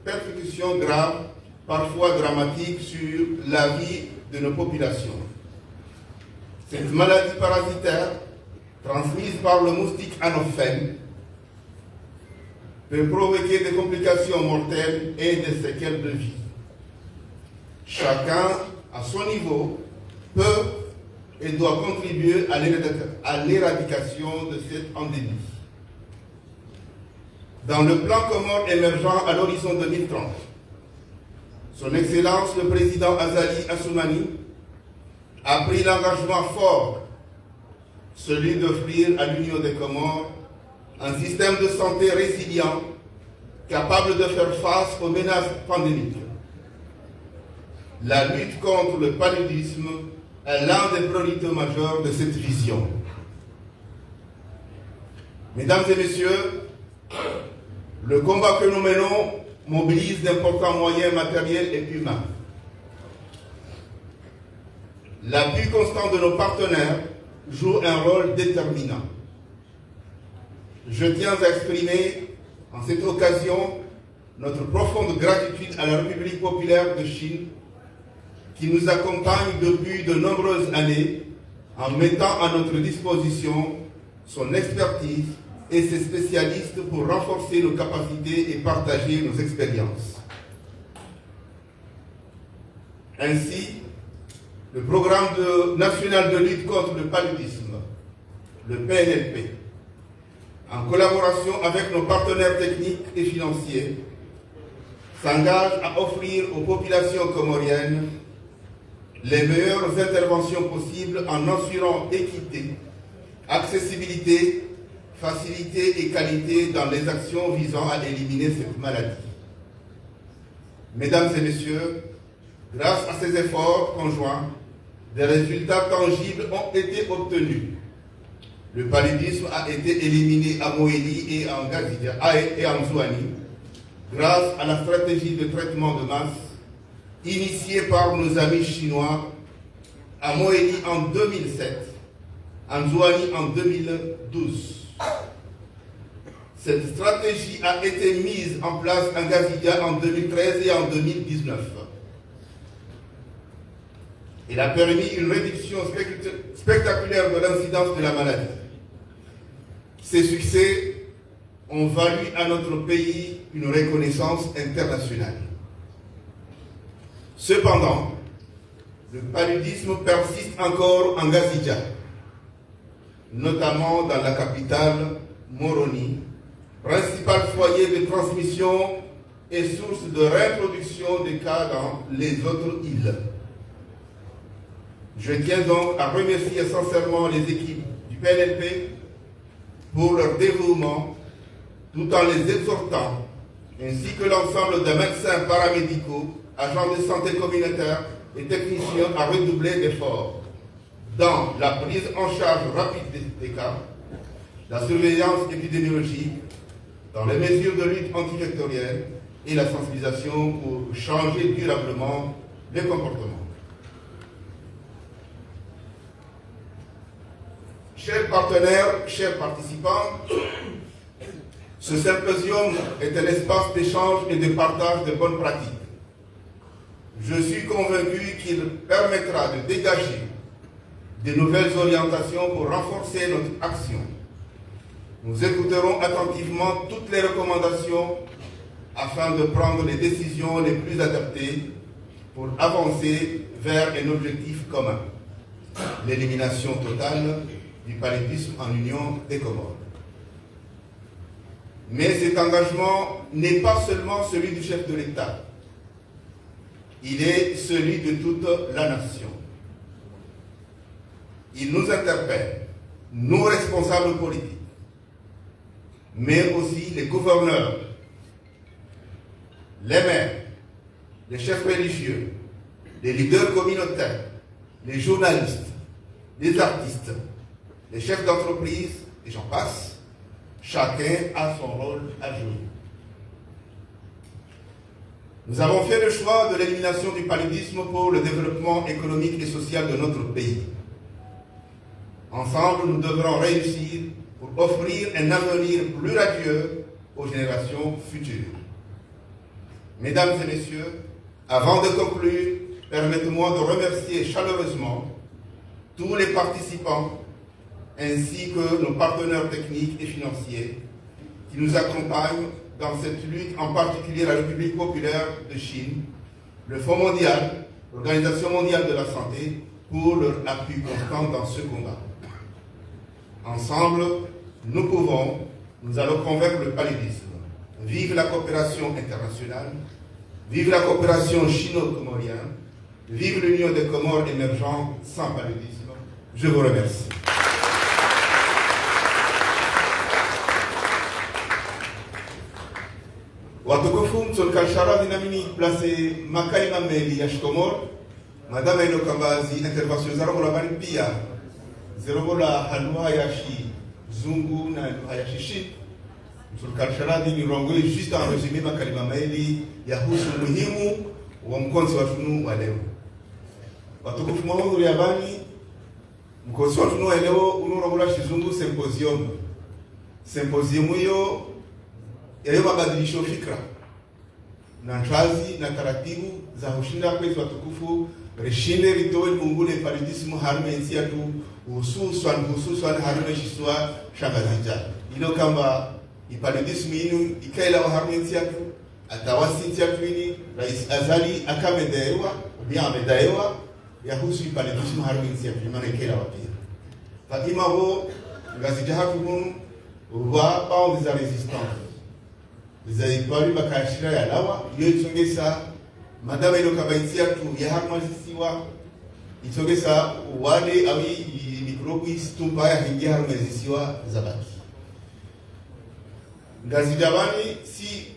répercussions graves, parfois dramatiques, sur la vie de nos populations. Cette maladie parasitaire, transmise par le moustique anophèle, peut provoquer des complications mortelles et des séquelles de vie. Chacun, à son niveau, peut et doit contribuer à l'éradication de cette endémie. Dans le plan Comores émergent à l'horizon 2030, Son Excellence le Président Azali Assoumani a pris l'engagement fort, celui d'offrir à l'Union des Comores un système de santé résilient, capable de faire face aux menaces pandémiques. La lutte contre le paludisme est l'un des priorités majeures de cette vision. Mesdames et Messieurs, le combat que nous menons mobilise d'importants moyens matériels et humains. L'appui constant de nos partenaires joue un rôle déterminant. Je tiens à exprimer en cette occasion notre profonde gratitude à la République populaire de Chine qui nous accompagne depuis de nombreuses années en mettant à notre disposition son expertise et ses spécialistes pour renforcer nos capacités et partager nos expériences. Ainsi, le programme national de lutte contre le paludisme, le PNLP, en collaboration avec nos partenaires techniques et financiers, s'engage à offrir aux populations comoriennes les meilleures interventions possibles en assurant équité, accessibilité, facilité et qualité dans les actions visant à éliminer cette maladie. Mesdames et messieurs, grâce à ces efforts conjoints, des résultats tangibles ont été obtenus. Le paludisme a été éliminé à Moélie et en Gazidia et en Zouani grâce à la stratégie de traitement de masse initiée par nos amis chinois à Moélie en 2007, en Zouani en 2012. Cette stratégie a été mise en place en Gazidia en 2013 et en 2019. Elle a permis une réduction spectaculaire de l'incidence de la maladie. Ces succès ont valu à notre pays une reconnaissance internationale. Cependant, le paludisme persiste encore en Gazidia, notamment dans la capitale Moroni, principal foyer de transmission et source de réintroduction des cas dans les autres îles. Je tiens donc à remercier sincèrement les équipes du PNLP pour leur dévouement, tout en les exhortant, ainsi que l'ensemble des médecins paramédicaux, agents de santé communautaire et techniciens à redoubler d'efforts dans la prise en charge rapide des cas, la surveillance épidémiologique, dans les mesures de lutte antivectorielle et la sensibilisation pour changer durablement les comportements. Chers partenaires, chers participants, ce symposium est un espace d'échange et de partage de bonnes pratiques. Je suis convaincu qu'il permettra de dégager de nouvelles orientations pour renforcer notre action. Nous écouterons attentivement toutes les recommandations afin de prendre les décisions les plus adaptées pour avancer vers un objectif commun, l'élimination totale du paludisme en Union des Comores. Mais cet engagement n'est pas seulement celui du chef de l'État, il est celui de toute la nation. Il nous interpelle, nous responsables politiques, mais aussi les gouverneurs, les maires, les chefs religieux, les leaders communautaires, les journalistes, les artistes, les chefs d'entreprise, et j'en passe, chacun a son rôle à jouer. Nous avons fait le choix de l'élimination du paludisme pour le développement économique et social de notre pays. Ensemble, nous devrons réussir pour offrir un avenir plus radieux aux générations futures. Mesdames et messieurs, avant de conclure, permettez-moi de remercier chaleureusement tous les participants ainsi que nos partenaires techniques et financiers qui nous accompagnent dans cette lutte, en particulier la République populaire de Chine, le Fonds mondial, l'Organisation mondiale de la santé, pour leur appui constant dans ce combat. Ensemble, nous allons convaincre le paludisme. Vive la coopération internationale, vive la coopération chino-comorienne, vive l'Union des Comores émergentes sans paludisme. Je vous remercie. Watukufu mtolkalshara dinamini place Makalima Meli ya Shikomor, Madame Eno Kambazi, intervention zarabola bari pia, zerobola halwa yashi zungu na hayashishi. Mtolkalshara dini rongole juste en résumé Makalima Meli ya husu muhimu wa mkonzi wa tunu wa leo. Watukufu mwangu ya bani, mkonzi wa tunu wa leo unurobola shizungu symposium. Symposium hiyo yayo mabadilisho fikra na nchazi na taratibu za hushinda kwetu watukufu rishinde ritowe mungule paludismu harume insi yatu hususan harume shiswa shangazija ilo kamba ipaludismu inu ikaila wa harume insi yatu atawasi insi yatu ini rais azali akamedaewa ubia amedaewa ya husu ipaludismu harume insi yatu imana ikaila wapia fatima ho ngazija hatu hunu wa bao za resistance Zaipari bakashira ya lawa iyo itongesa madama ilo kabaitsia tu ya harmazisiwa itongesa wale awi mikrobi stumba ya hingi harmazisiwa zabaki ngazi jamani si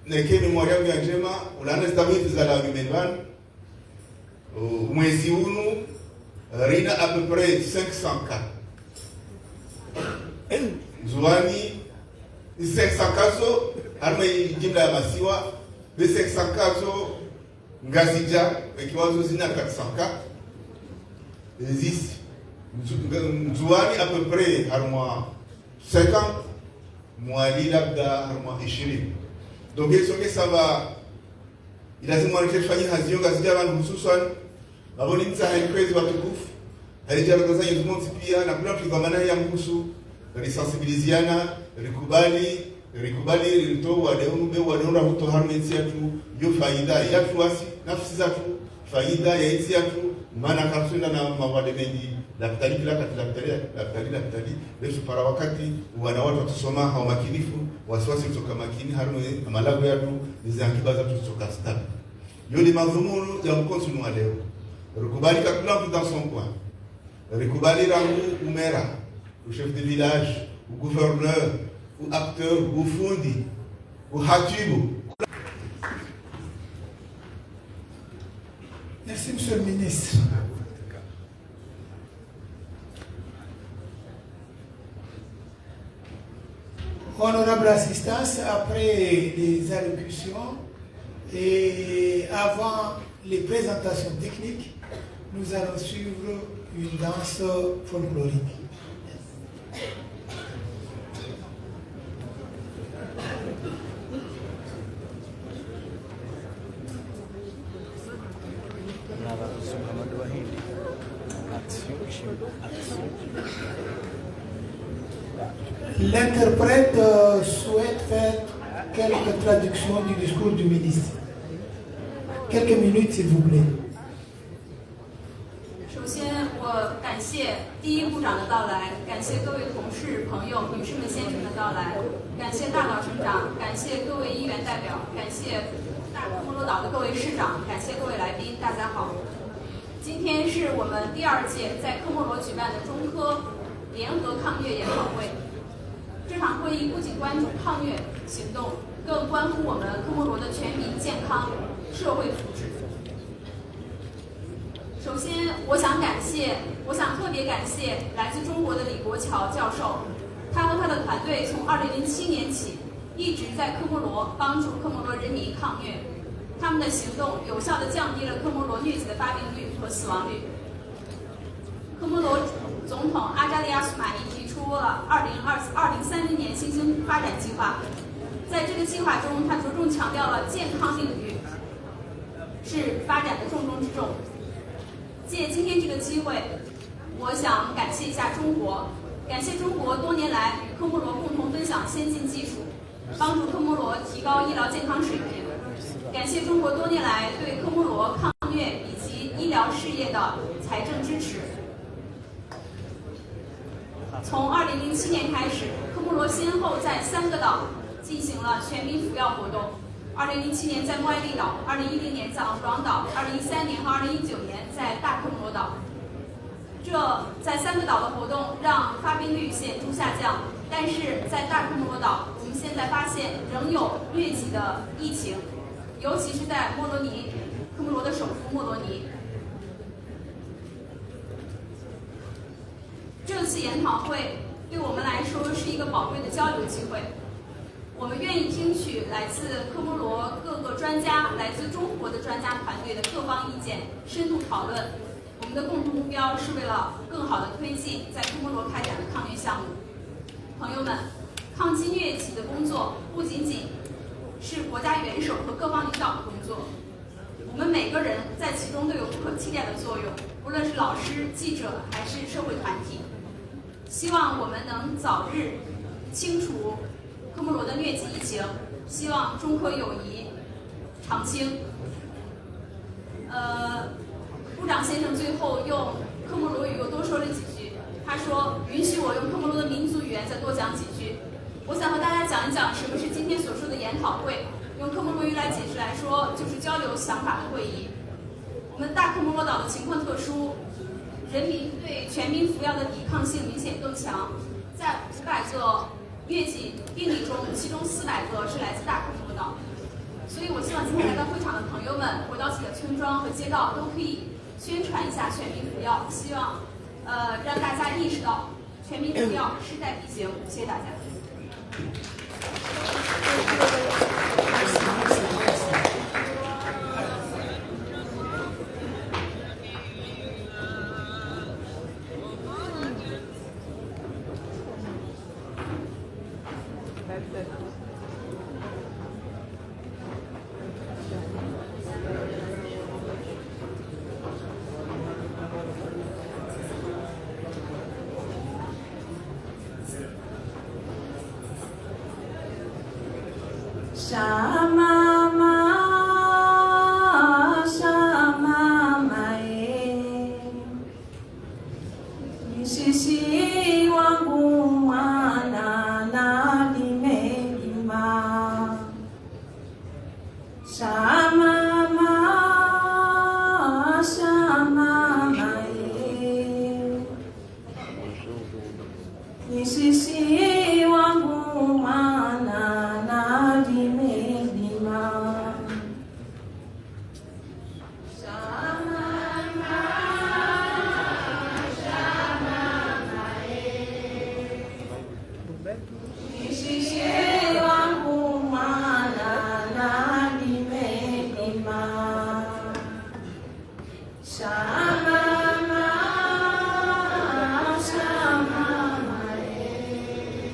neke memoria yangu ya njema ulana stamiti za la humaine mwezi unu rina à peu près 500 cas zuani 500 kazo harma jimla ya masiwa de 500 kazo ngazija ikiwazo zina 400 cas existe zuani à peu près harma 50 mwali labda harma 20 donc hizo ça va lazima wanafanya hazio ngazija abantu hususan baboni msaha kwezi watukufu halijaragaza yuzmonti pia na kula tukamana ya mkusu risensibiliziana rikubali rito wadeuna huto harmensi yatu yo faida yatu wasi nafsi zatu faida ya isi yatu mana kapsunda na mawade mengi daktari kila kati daktari lesu para wakati wana watu watusoma hao makinifu wasiwasi kutoka makini harme malago yatu nizankibaza tutoka staff yo ni madhumunu ya mkonsu wa leo rikubali kakula mtu dans son coin rikubali rangu umera o chef de village, o gouverneur, o acteur, o fundi, o hatibu. Merci, Monsieur le Ministre. Honorable assistance, après les allocutions et avant les présentations techniques, nous allons suivre une danse folklorique. L'interprète souhaite faire quelques traductions du discours du ministre. Quelques minutes, s'il vous plaît. 首先，我感谢第一部长的到来，感谢各位同事、朋友、女士们、先生们的到来，感谢大岛省长，感谢各位议员代表，感谢大科摩罗岛的各位市长，感谢各位来宾，大家好。今天是我们第2届在科摩罗举办的中科联合抗疟研讨会。这场会议不仅关注抗疟行动，更关乎我们科摩罗的全民健康、社会福祉。首先，我想特别感谢来自中国的李国桥教授，他和他的团队从2007年起一直在科摩罗帮助科摩罗人民抗疟，他们的行动有效地降低了科摩罗疟疾的发病率和死亡率。科摩罗总统阿扎利亚苏马尼提出了2030年新兴发展计划，在这个计划中，他着重强调了健康领域是发展的重中之重。借今天这个机会，我想感谢一下中国，感谢中国多年来与科摩罗共同分享先进技术，帮助科摩罗提高医疗健康水平。感谢中国多年来对科摩罗抗疟以及医疗事业的财政支持。从2007年开始，科摩罗先后在3个岛进行了全民服药活动。2007年在莫埃利岛，2010年在昂布朗岛，2013年和2019年在大科摩罗岛。这在3个岛的活动让发病率显著下降，但是在大科摩罗岛，我们现在发现仍有疟疾的疫情，尤其是在莫罗尼，科摩罗的首府莫罗尼。这次研讨会对我们来说是一个宝贵的交流机会。我们愿意听取来自科摩罗各个专家、来自中国的专家团队的各方意见，深度讨论。我们的共同目标是为了更好地推进在科摩罗开展的抗疟项目。朋友们，抗击疟疾的工作不仅仅是国家元首和各方领导的工作，我们每个人在其中都有不可替代的作用，无论是老师、记者还是社会团体。希望我们能早日清除科摩罗的疟疾疫情，希望中科友谊长青。部长先生最后用科摩罗语又多说了几句，他说允许我用科摩罗的民族语言再多讲几句。我想和大家讲一讲什么是今天所说的研讨会，用科摩罗语来解释来说，就是交流想法的会议。我们大科摩罗岛的情况特殊，人民对全民服药的抵抗性明显更强，在500个月季病例中，其中400个是来自大库什姆岛。所以我希望今天来到会场的朋友们，回到自己的村庄和街道，都可以宣传一下全民服药，希望让大家意识到全民服药势在必行。谢谢大家。沙妈妈，沙妈妈耶，你是希望不嘛那那的美丽吗？沙妈妈，沙妈妈耶，你是希望不嘛那那的美丽吗？沙妈妈，沙妈妈耶，你是希望不嘛那那的美丽吗？沙妈妈，沙妈妈耶。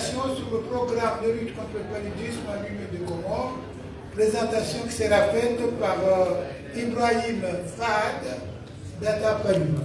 présentation sur le programme de lutte contre le paludisme en l'Union des Comores. Présentation qui sera faite par Ibrahim Fahad d'Ata Paluma.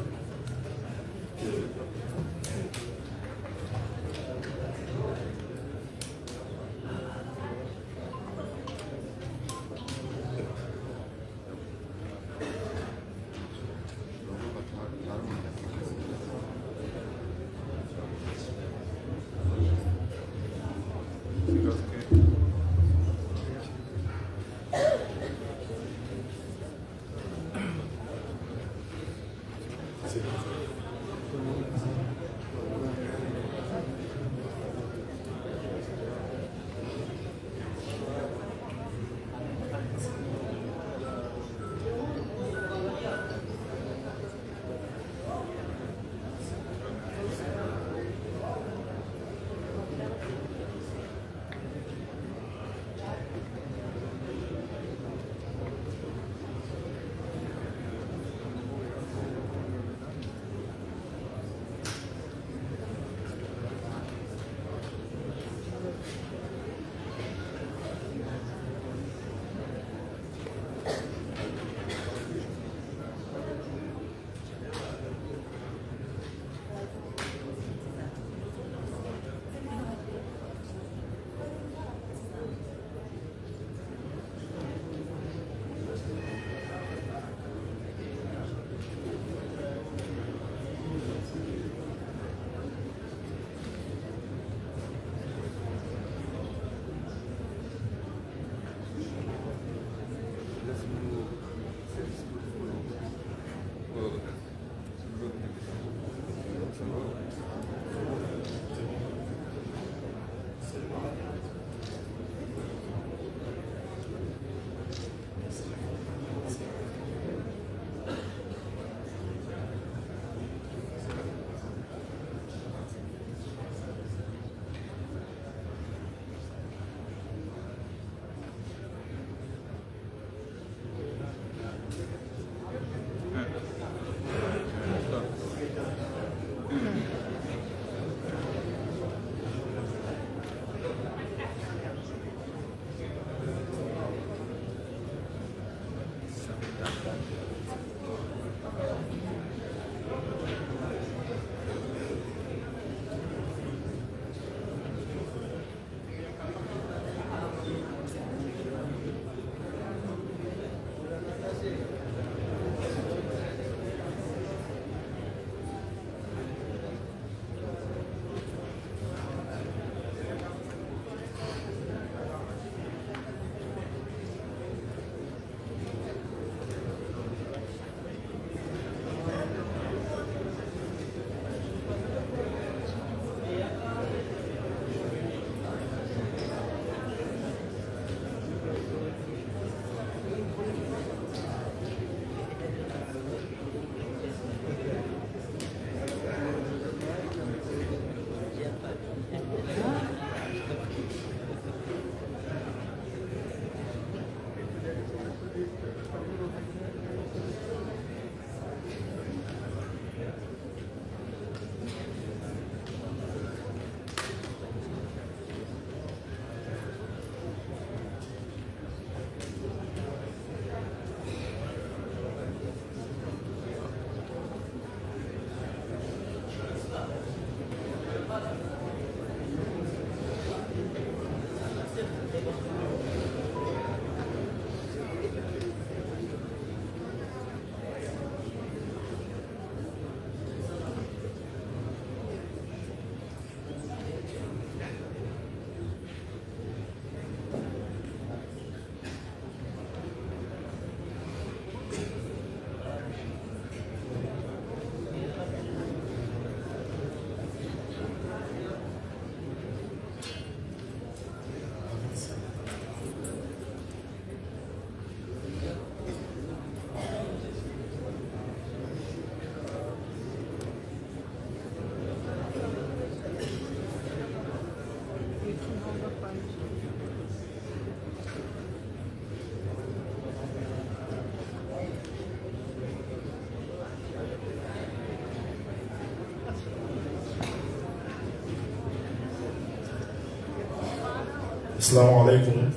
Assalamu alaikum.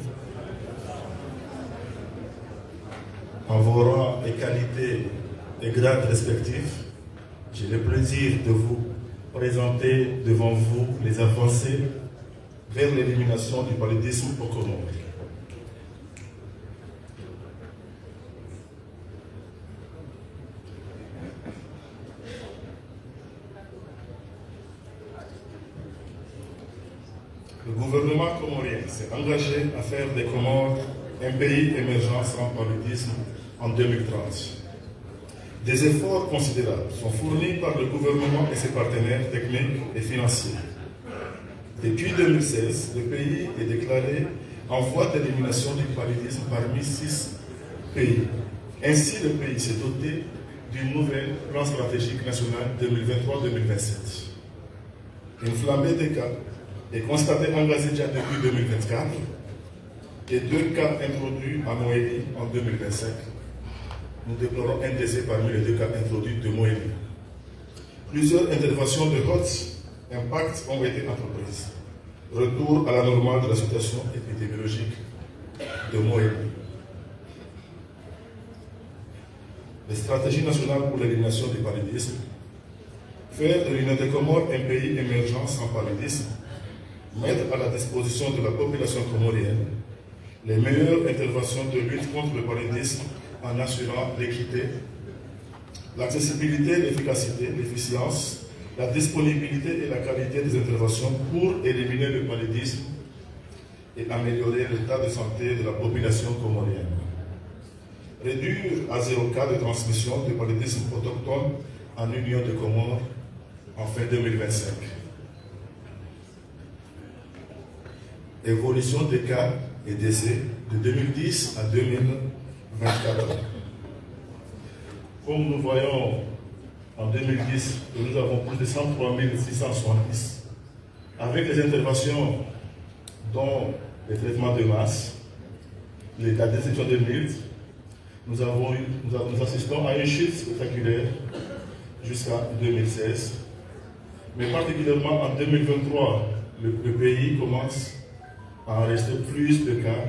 En vos rangs et qualités et grades respectifs, j'ai le plaisir de vous présenter devant vous les avancées vers l'élimination du paludisme au Comores. Le gouvernement comorien s'est engagé à faire des Comores un pays émergent sans paludisme en 2030. Des efforts considérables sont fournis par le gouvernement et ses partenaires techniques et financiers. Depuis 2016, le pays est déclaré en voie d'élimination du paludisme parmi 6 pays. Ainsi, le pays s'est doté d'une nouvelle plan stratégique national 2023-2027. Une flambée des cas est constatée en Gazédia depuis 2024 et 2 cas introduits à Moélie en 2025. Nous déplorons un décès parmi les 2 cas introduits de Moélie. Plusieurs interventions de haut impact ont été entreprises. Retour à la normale de la situation épidémiologique de Moélie. Les stratégies nationales pour l'élimination du paludisme. Faire de l'Union des Comores un pays émergent sans paludisme. Mettre à la disposition de la population comorienne les meilleures interventions de lutte contre le paludisme en assurant l'équité, l'accessibilité, l'efficacité, l'efficience, la disponibilité et la qualité des interventions pour éliminer le paludisme et améliorer l'état de santé de la population comorienne. Réduire à 0 cas de transmission du paludisme autochtone en Union de Comores en fin 2025. Évolution des cas et décès de 2010 à 2024. Comme nous voyons en 2010, nous avons plus de 103 670. Avec les interventions dont les traitements de masse, la détection de mythes, nous assistons à une chute spectaculaire jusqu'à 2016. Mais particulièrement en 2023, le pays commence à enregistrer plus de cas,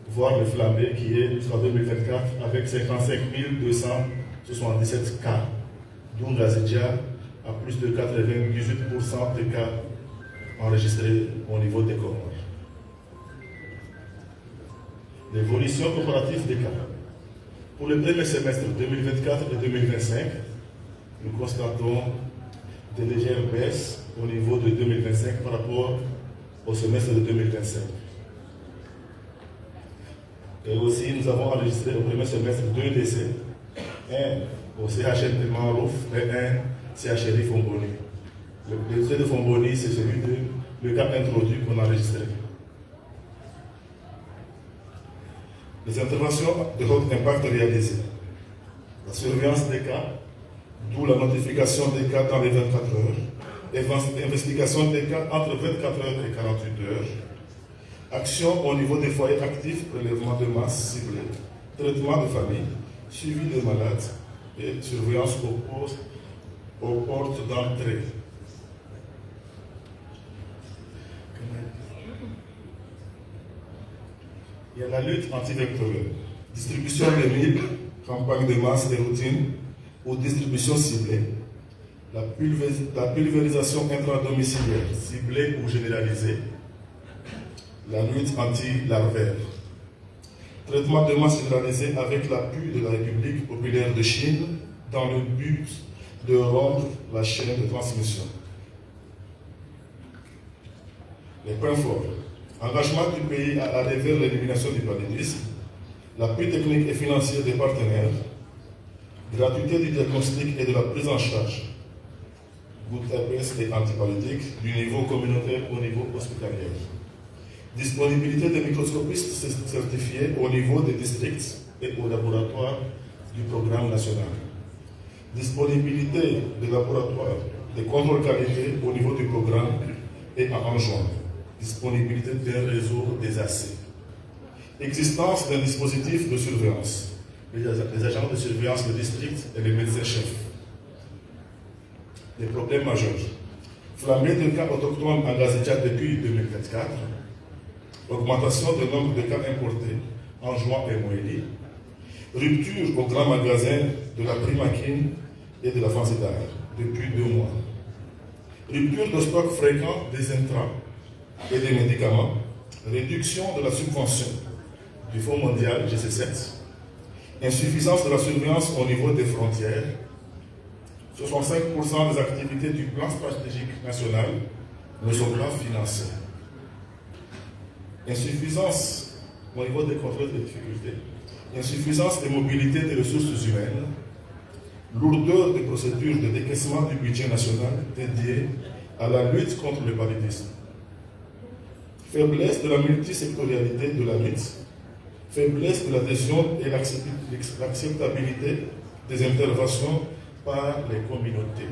voire le flambé qui est jusqu'en 2024 avec 55 277 cas, dont Gazédia a plus de 98% de cas enregistrés au niveau des Comores. L'évolution comparative des cas. Pour le premier semestre 2024 et 2025, nous constatons des légères baisses au niveau de 2025 par rapport au semestre de 2025. Et aussi, nous avons enregistré au premier semestre 2 décès, un au CHN de Marouf et un CHRI Fomboni. Le décès de Fomboni, c'est celui de le cas introduit qu'on a enregistré. Les interventions de haut impact réalisées. La surveillance des cas, d'où la notification des cas dans les 24 heures, investigation des cas entre 24 heures et 48 heures, action au niveau des foyers actifs, prélèvement de masse ciblé, traitement de famille, suivi des malades et surveillance aux portes d'entrée. Il y a la lutte antivectorielle, distribution des mille, campagne de masse et routine ou distribution ciblée, la pulvérisation intradomiciliaire ciblée ou généralisée, la lutte anti-larvaire, traitement de masse généralisé avec l'appui de la République populaire de Chine dans le but de rompre la chaîne de transmission. Les points forts. Engagement du pays à aller vers l'élimination du paludisme, l'appui technique et financier des partenaires, gratuité du diagnostic et de la prise en charge, gouttes épaisses et antipaludiques du niveau communautaire au niveau hospitalier. Disponibilité des microscopistes certifiés au niveau des districts et au laboratoire du programme national. Disponibilité des laboratoires de contrôle qualité au niveau du programme et à enjoindre. Disponibilité d'un réseau des AC. Existence d'un dispositif de surveillance. Les agents de surveillance de district et les médecins-chefs. Des problèmes majeurs. Flambée de cas autochtones en Gazédia depuis 2024. augmentation du nombre de cas importés en juin et moélie, rupture au grand magasin de la Primakin et de la Fansidar depuis 2 mois, rupture de stock fréquent des intrants et des médicaments, réduction de la subvention du Fonds mondial GC7, insuffisance de la surveillance au niveau des frontières, 65% des activités du plan stratégique national ne sont pas financées, insuffisance au niveau des contrôles de difficultés, insuffisance de mobilité des ressources humaines, lourdeur des procédures de décaissement du budget national dédié à la lutte contre le paludisme, faiblesse de la multisectorialité de la lutte, faiblesse de l'adhésion et l'acceptabilité des interventions par les communautés,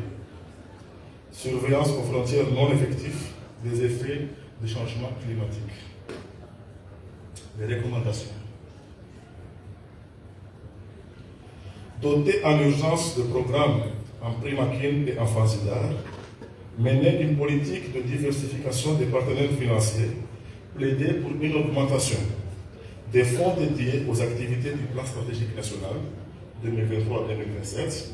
surveillance aux frontières non effectives des effets des changements climatiques. Les recommandations. Doter en urgence de programmes en Primakin et en Fansidar, mener une politique de diversification des partenaires financiers, plaider pour une augmentation des fonds dédiés aux activités du plan stratégique national 2023-2027,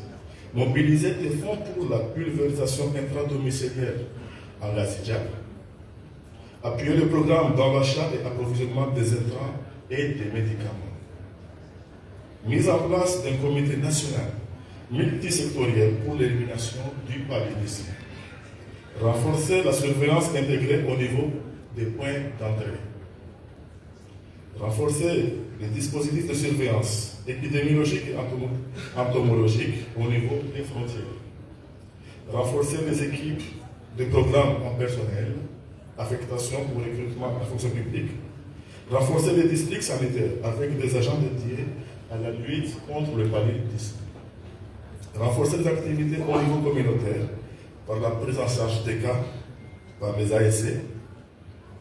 mobiliser des fonds pour la pulvérisation intradomiciliaire en Lazidja, appuyer le programme dans l'achat et approvisionnement des intrants et des médicaments. Mise en place d'un comité national multisectoriel pour l'élimination du paludisme. Renforcer la surveillance intégrée au niveau des points d'entrée. Renforcer les dispositifs de surveillance épidémiologique et entomologique au niveau des frontières. Renforcer les équipes de programmes en personnel, affectation ou recrutement en fonction publique. Renforcer les districts sanitaires avec des agents dédiés à la lutte contre le paludisme. Renforcer les activités au niveau communautaire par la prise en charge des cas par les ASC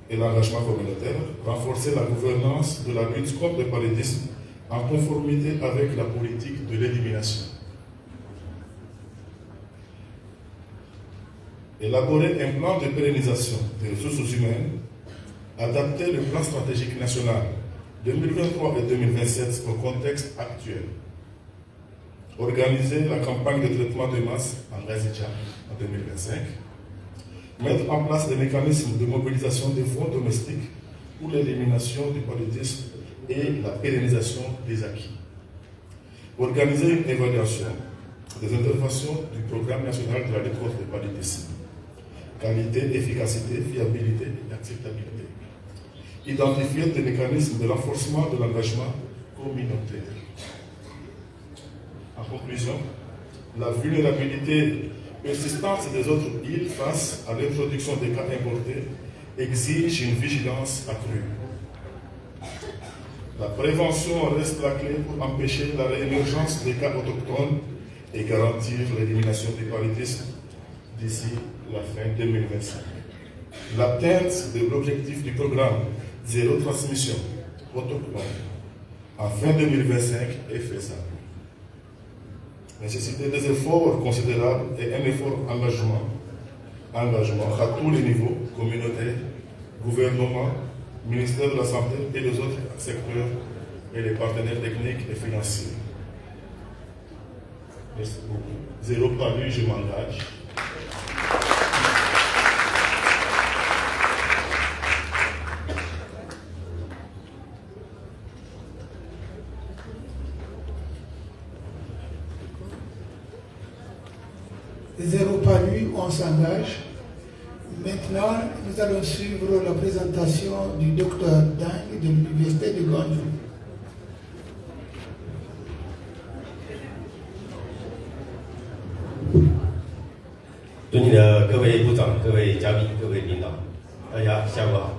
et l'engagement communautaire. Renforcer la gouvernance de la lutte contre le paludisme en conformité avec la politique de l'élimination. Élaborer un plan de pérennisation des ressources humaines, adapter le plan stratégique national 2023 et 2027 au contexte actuel. Organiser la campagne de traitement de masse en Lazidja en 2025. Mettre en place des mécanismes de mobilisation des fonds domestiques pour l'élimination du paludisme et la pérennisation des acquis. Organiser une évaluation des interventions du programme national de la lutte contre le paludisme. Qualité, efficacité, fiabilité et acceptabilité. Identifier des mécanismes de renforcement de l'engagement communautaire. En conclusion, la vulnérabilité persistante des autres îles face à l'introduction des cas importés exige une vigilance accrue. La prévention reste la clé pour empêcher la réémergence des cas autochtones et garantir l'élimination du paludisme d'ici la fin 2025. L'atteinte de l'objectif du programme Zéro transmission autochtone en fin 2025 est faisable. Nécessiter des efforts considérables et un effort engagement à tous les niveaux, communautaires, gouvernement, ministère de la Santé et les autres secteurs et les partenaires techniques et financiers. Merci beaucoup. Zéro palu, je m'engage. Zéro palu, on s'engage. Maintenant, nous allons suivre la présentation du docteur Dang de l'Université de Gwangju. 尊敬的各位部长、各位嘉宾、各位领导，大家下午好。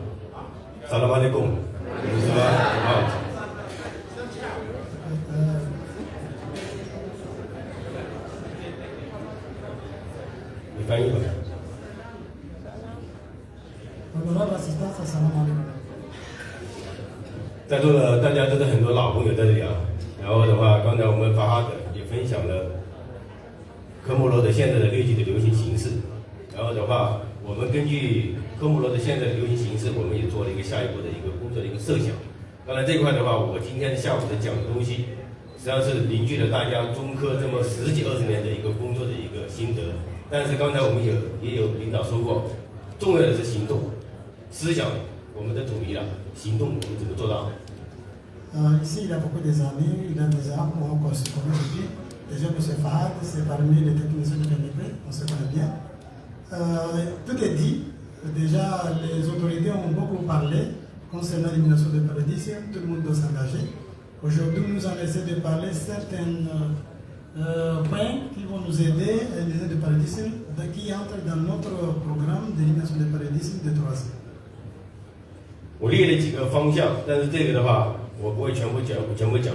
萨拉巴内贡，鲁斯拉马你翻译吧。在座的大家都是很多老朋友在这里啊。然后的话，刚才我们法哈德也分享了科莫罗的现在的疟疾的流行形势。然后的话，我们根据科莫罗的现在的流行形势，我们也做了一个下一步的一个工作的一个设想。当然这一块的话，我今天下午的讲的东西，实际上是凝聚了大家中科这么10几20年的一个工作的一个心得。但是刚才我们也有领导说过，重要的是行动，思想我们的统一了，行动我们怎么做到？ Ici, il a beaucoup des amis, il a des arbres, on se connaît depuis. Déjà, M. Fahad, c'est parmi les techniciens de l'UNEP, on se connaît bien. Tout est dit. Déjà, les autorités ont beaucoup parlé concernant l'élimination de paludisme. Tout le monde doit s'engager. Aujourd'hui, nous allons essayer de parler certains points qui vont nous aider à éliminer le paludisme, qui entrent dans notre programme d'élimination de paludisme de 3 ans. 我列了几个方向，但是这个的话，我不会全部讲，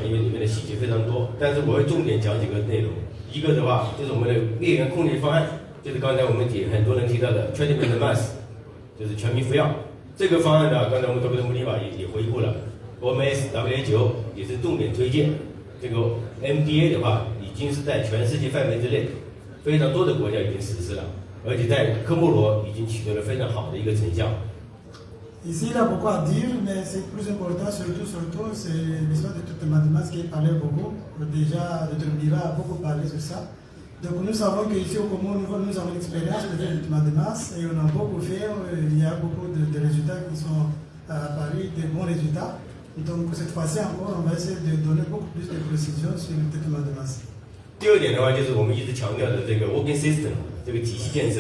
因为里面的细节非常多。但是我会重点讲几个内容。一个的话，就是我们的猎源控制方案，就是刚才我们很多人提到的 treatment mass， 就是全民服药。这个方案呢，刚才我们特别的穆尼瓦也回顾了 ，OMS WHO 也是重点推荐。这个 MDA 的话，已经是在全世界范围之内，非常多的国家已经实施了，而且在科莫罗已经取得了非常好的一个成效。 Ici, il y a beaucoup à dire, mais c'est plus important, surtout, c'est l'histoire de toute mathématiques qui parlait beaucoup. Déjà, le Trumbiva a beaucoup parlé sur ça. Donc, nous savons qu'ici au Comores, nous avons l'expérience de toute mathématiques et on a beaucoup fait. Il y a beaucoup de résultats qui sont apparus, de bons résultats. Donc, cette fois-ci encore, on va essayer de donner beaucoup plus de précision sur toute mathématiques. 第二点的话，就是我们一直强调的这个 working system 这个体系建设。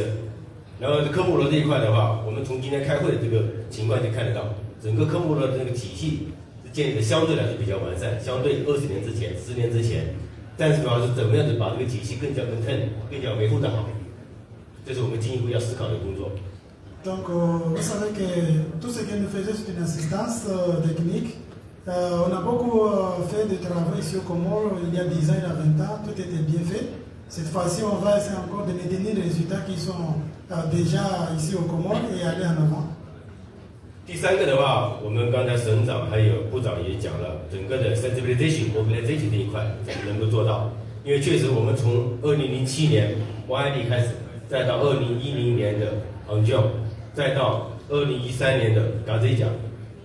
然后科莫罗这一块的话，我们从今天开会的这个情况就看得到，整个科莫罗的这个体系是建立的相对来说比较完善，相对20年之前、10年之前。但是的话是怎么样子把这个体系更加maintain、更加维护的好，这是我们进一步要思考的工作。Donc, vous savez que tout ce que nous faisons, c'est une assistance technique. On a beaucoup fait de travail ici au Comores il y a 10 ans, il y a 20 ans, tout était bien fait. Cette fois-ci, on va essayer encore de maintenir les résultats qui sont déjà ici au Comores et aller en avant. 第三个的话，我们刚才省长还有部长也讲了，整个的 sensibilization、mobilization 这一块怎么能够做到？因为确实我们从2007年 YID 开始，再到2010年的 Angel， 再到2013年的 Gazeja，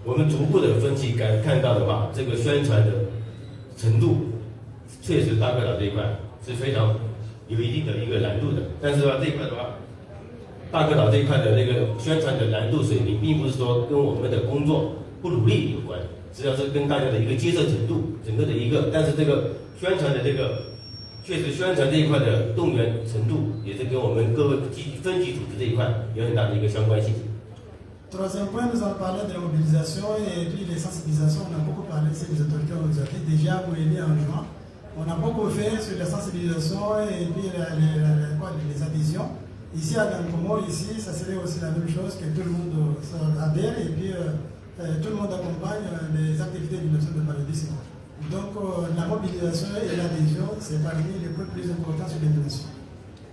我们逐步的分析看到的话，这个宣传的程度，确实大科岛这一块是非常有一定的一个难度的。但是呢，这一块的话，大科岛这一块的那个宣传的难度水平，并不是说跟我们的工作不努力有关，实际上是跟大家的一个接受程度，整个的一个。但是这个宣传的这个，确实宣传这一块的动员程度，也是跟我们各个分级组织这一块有很大的一个相关性。Troisième point, nous allons parler de la mobilisation et puis les sensibilisations. On a beaucoup parlé, c'est les autorités ont déjà mobilisé en juin. On a beaucoup fait sur la sensibilisation et puis les adhésions. Ici à Comores, ici, ça serait aussi la même chose, que tout le monde adhère et puis tout le monde accompagne les activités d'élimination de paludisme. Donc la mobilisation et l'adhésion, c'est parmi les points plus importants sur l'élimination.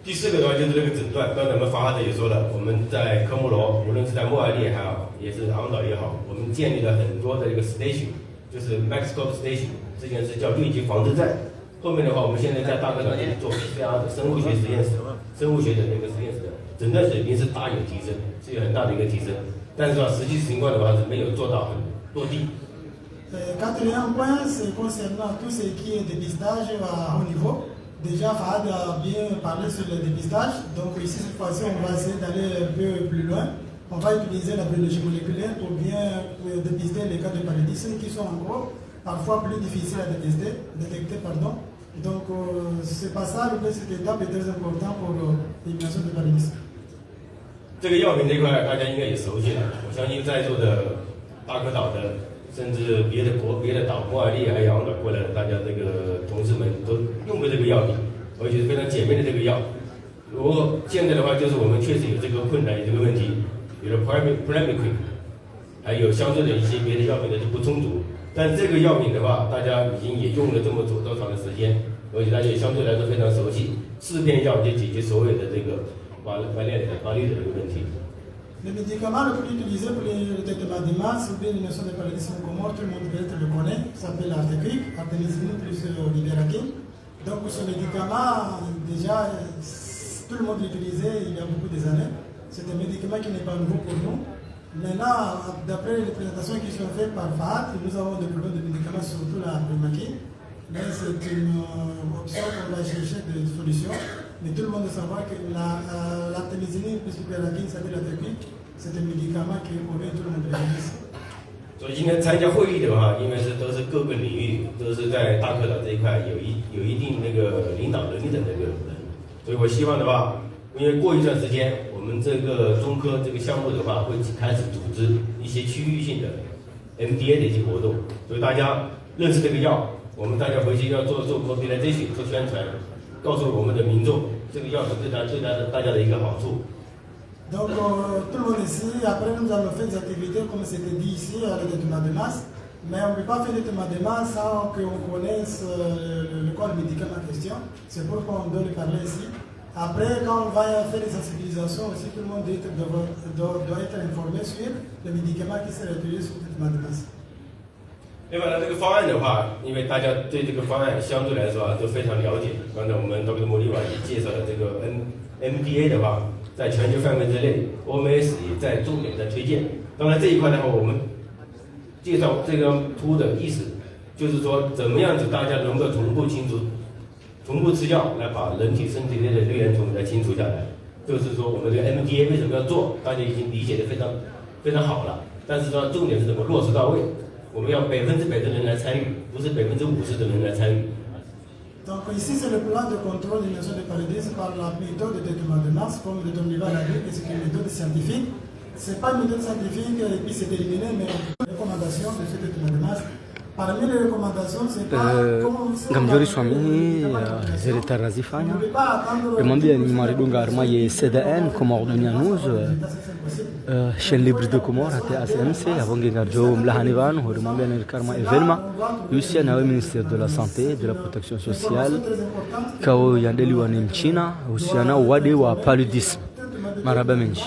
第四个的话就是这个诊断，刚才我们法哈德也说了，我们在科莫罗，无论是在莫尔利也好，也是昂岛也好，我们建立了很多的一个 station， 就是 Maxscope station， 之前是叫疟疾防治站。后面的话，我们现在在大科岛也做 PCR 的生物学实验室，生物学的那个实验室的诊断水平是大有提升，是有很大的一个提升。但是实际情况的话是没有做到很落地。Quatrième point, c'est concernant tout ce qui est dépistage à haut niveau. Déjà, Fahad a bien parlé sur le dépistage. Donc ici, cette fois-ci, on va essayer d'aller un peu plus loin. On va utiliser la biologie moléculaire pour bien dépister les cas de paludisme qui sont encore parfois plus difficiles à détecter. Donc, c'est pas ça, cette étape est très importante pour l'élimination de paludisme. 这个药品这块大家应该也熟悉了，我相信在座的大科岛的。甚至别的岛，莫尔利还有昂岛过来的，大家这个同事们都用过这个药品，而且是非常简便的这个药。如果现在的话，就是我们确实有这个困难，有这个问题，有了 Primaquine， 还有相对的一些别的药品的就不充足。但这个药品的话，大家已经也用了这么多长的时间，而且大家也相对来说非常熟悉，4片药就解决所有的这个法律的这个问题。Le médicament le plus utilisé pour le traitement des masses ou bien l'élimination des paludisme au Comores, tout le monde peut-être le connaît, s'appelle artémisinin plus l'iveracine. Donc ce médicament, déjà, tout le monde l'utilisait il y a beaucoup des années. C'est un médicament qui n'est pas nouveau pour nous. Maintenant, d'après les présentations qui sont faites par Fahad, nous avons développé des médicaments, surtout la Primaquine. Mais c'est une option qu'on va chercher des solutions. Mais tout le monde doit savoir que la témésinine plus l'hyperacine, c'est-à-dire la technique, c'est un médicament qui convient tout le monde utilise. 所以今天参加会议的话，因为都是各个领域都是在大科长这一块有一定那个领导能力的那个人，所以我希望的话，因为过一段时间我们这个中科这个项目的话会开始组织一些区域性的 MDA 的一些活动，所以大家认识这个药，我们大家回去要做 popularization 做宣传，告诉我们的民众这个药是对大家的一个好处。 Donc, tout le monde ici, après nous avons fait des activités comme c'était dit ici, avec des traitements de masse, mais on ne peut pas faire des traitements de masse sans qu'on connaisse le corps médical en question. C'est pourquoi on doit le parler ici. Après, quand on va faire des sensibilisations aussi, tout le monde doit être informé sur les médicaments qui seraient utilisés sur le traitement de masse. 另外呢，这个方案的话，因为大家对这个方案相对来说都非常了解。刚才我们 Dr. Moliva 也介绍了这个 MDA 的话，在全球范围之内 ，OMS 也在重点在推荐。当然这一块的话，我们介绍这个图的意思，就是说怎么样子大家能够同步吃药，来把人体身体内的疟原虫来清除下来。就是说我们这个 MDA 为什么要做，大家已经理解的非常好了。但是说重点是怎么落实到位。 我们要100%的人来参与，不是50%的人来参与。Donc ici c'est le plan de contrôle des nations de paludisme par la méthode de traitement de masse, comme le Dr. Moliva l'a dit, c'est une méthode scientifique. C'est pas une méthode scientifique et puis c'est éliminé, mais une recommandation de ce traitement de masse. Parmi les recommandations, c'est pas Gamjori Swami Zerita Razifanya Remambia ni maridunga armaye CDN comme ordonianuz chaîne libre de Comores ate ACMC avonge garjo mlahanivan ho remambia ni karma evelma Lucia na ministère de la santé de la protection sociale kao yandeli wa China usiana wade wa paludisme maraba menji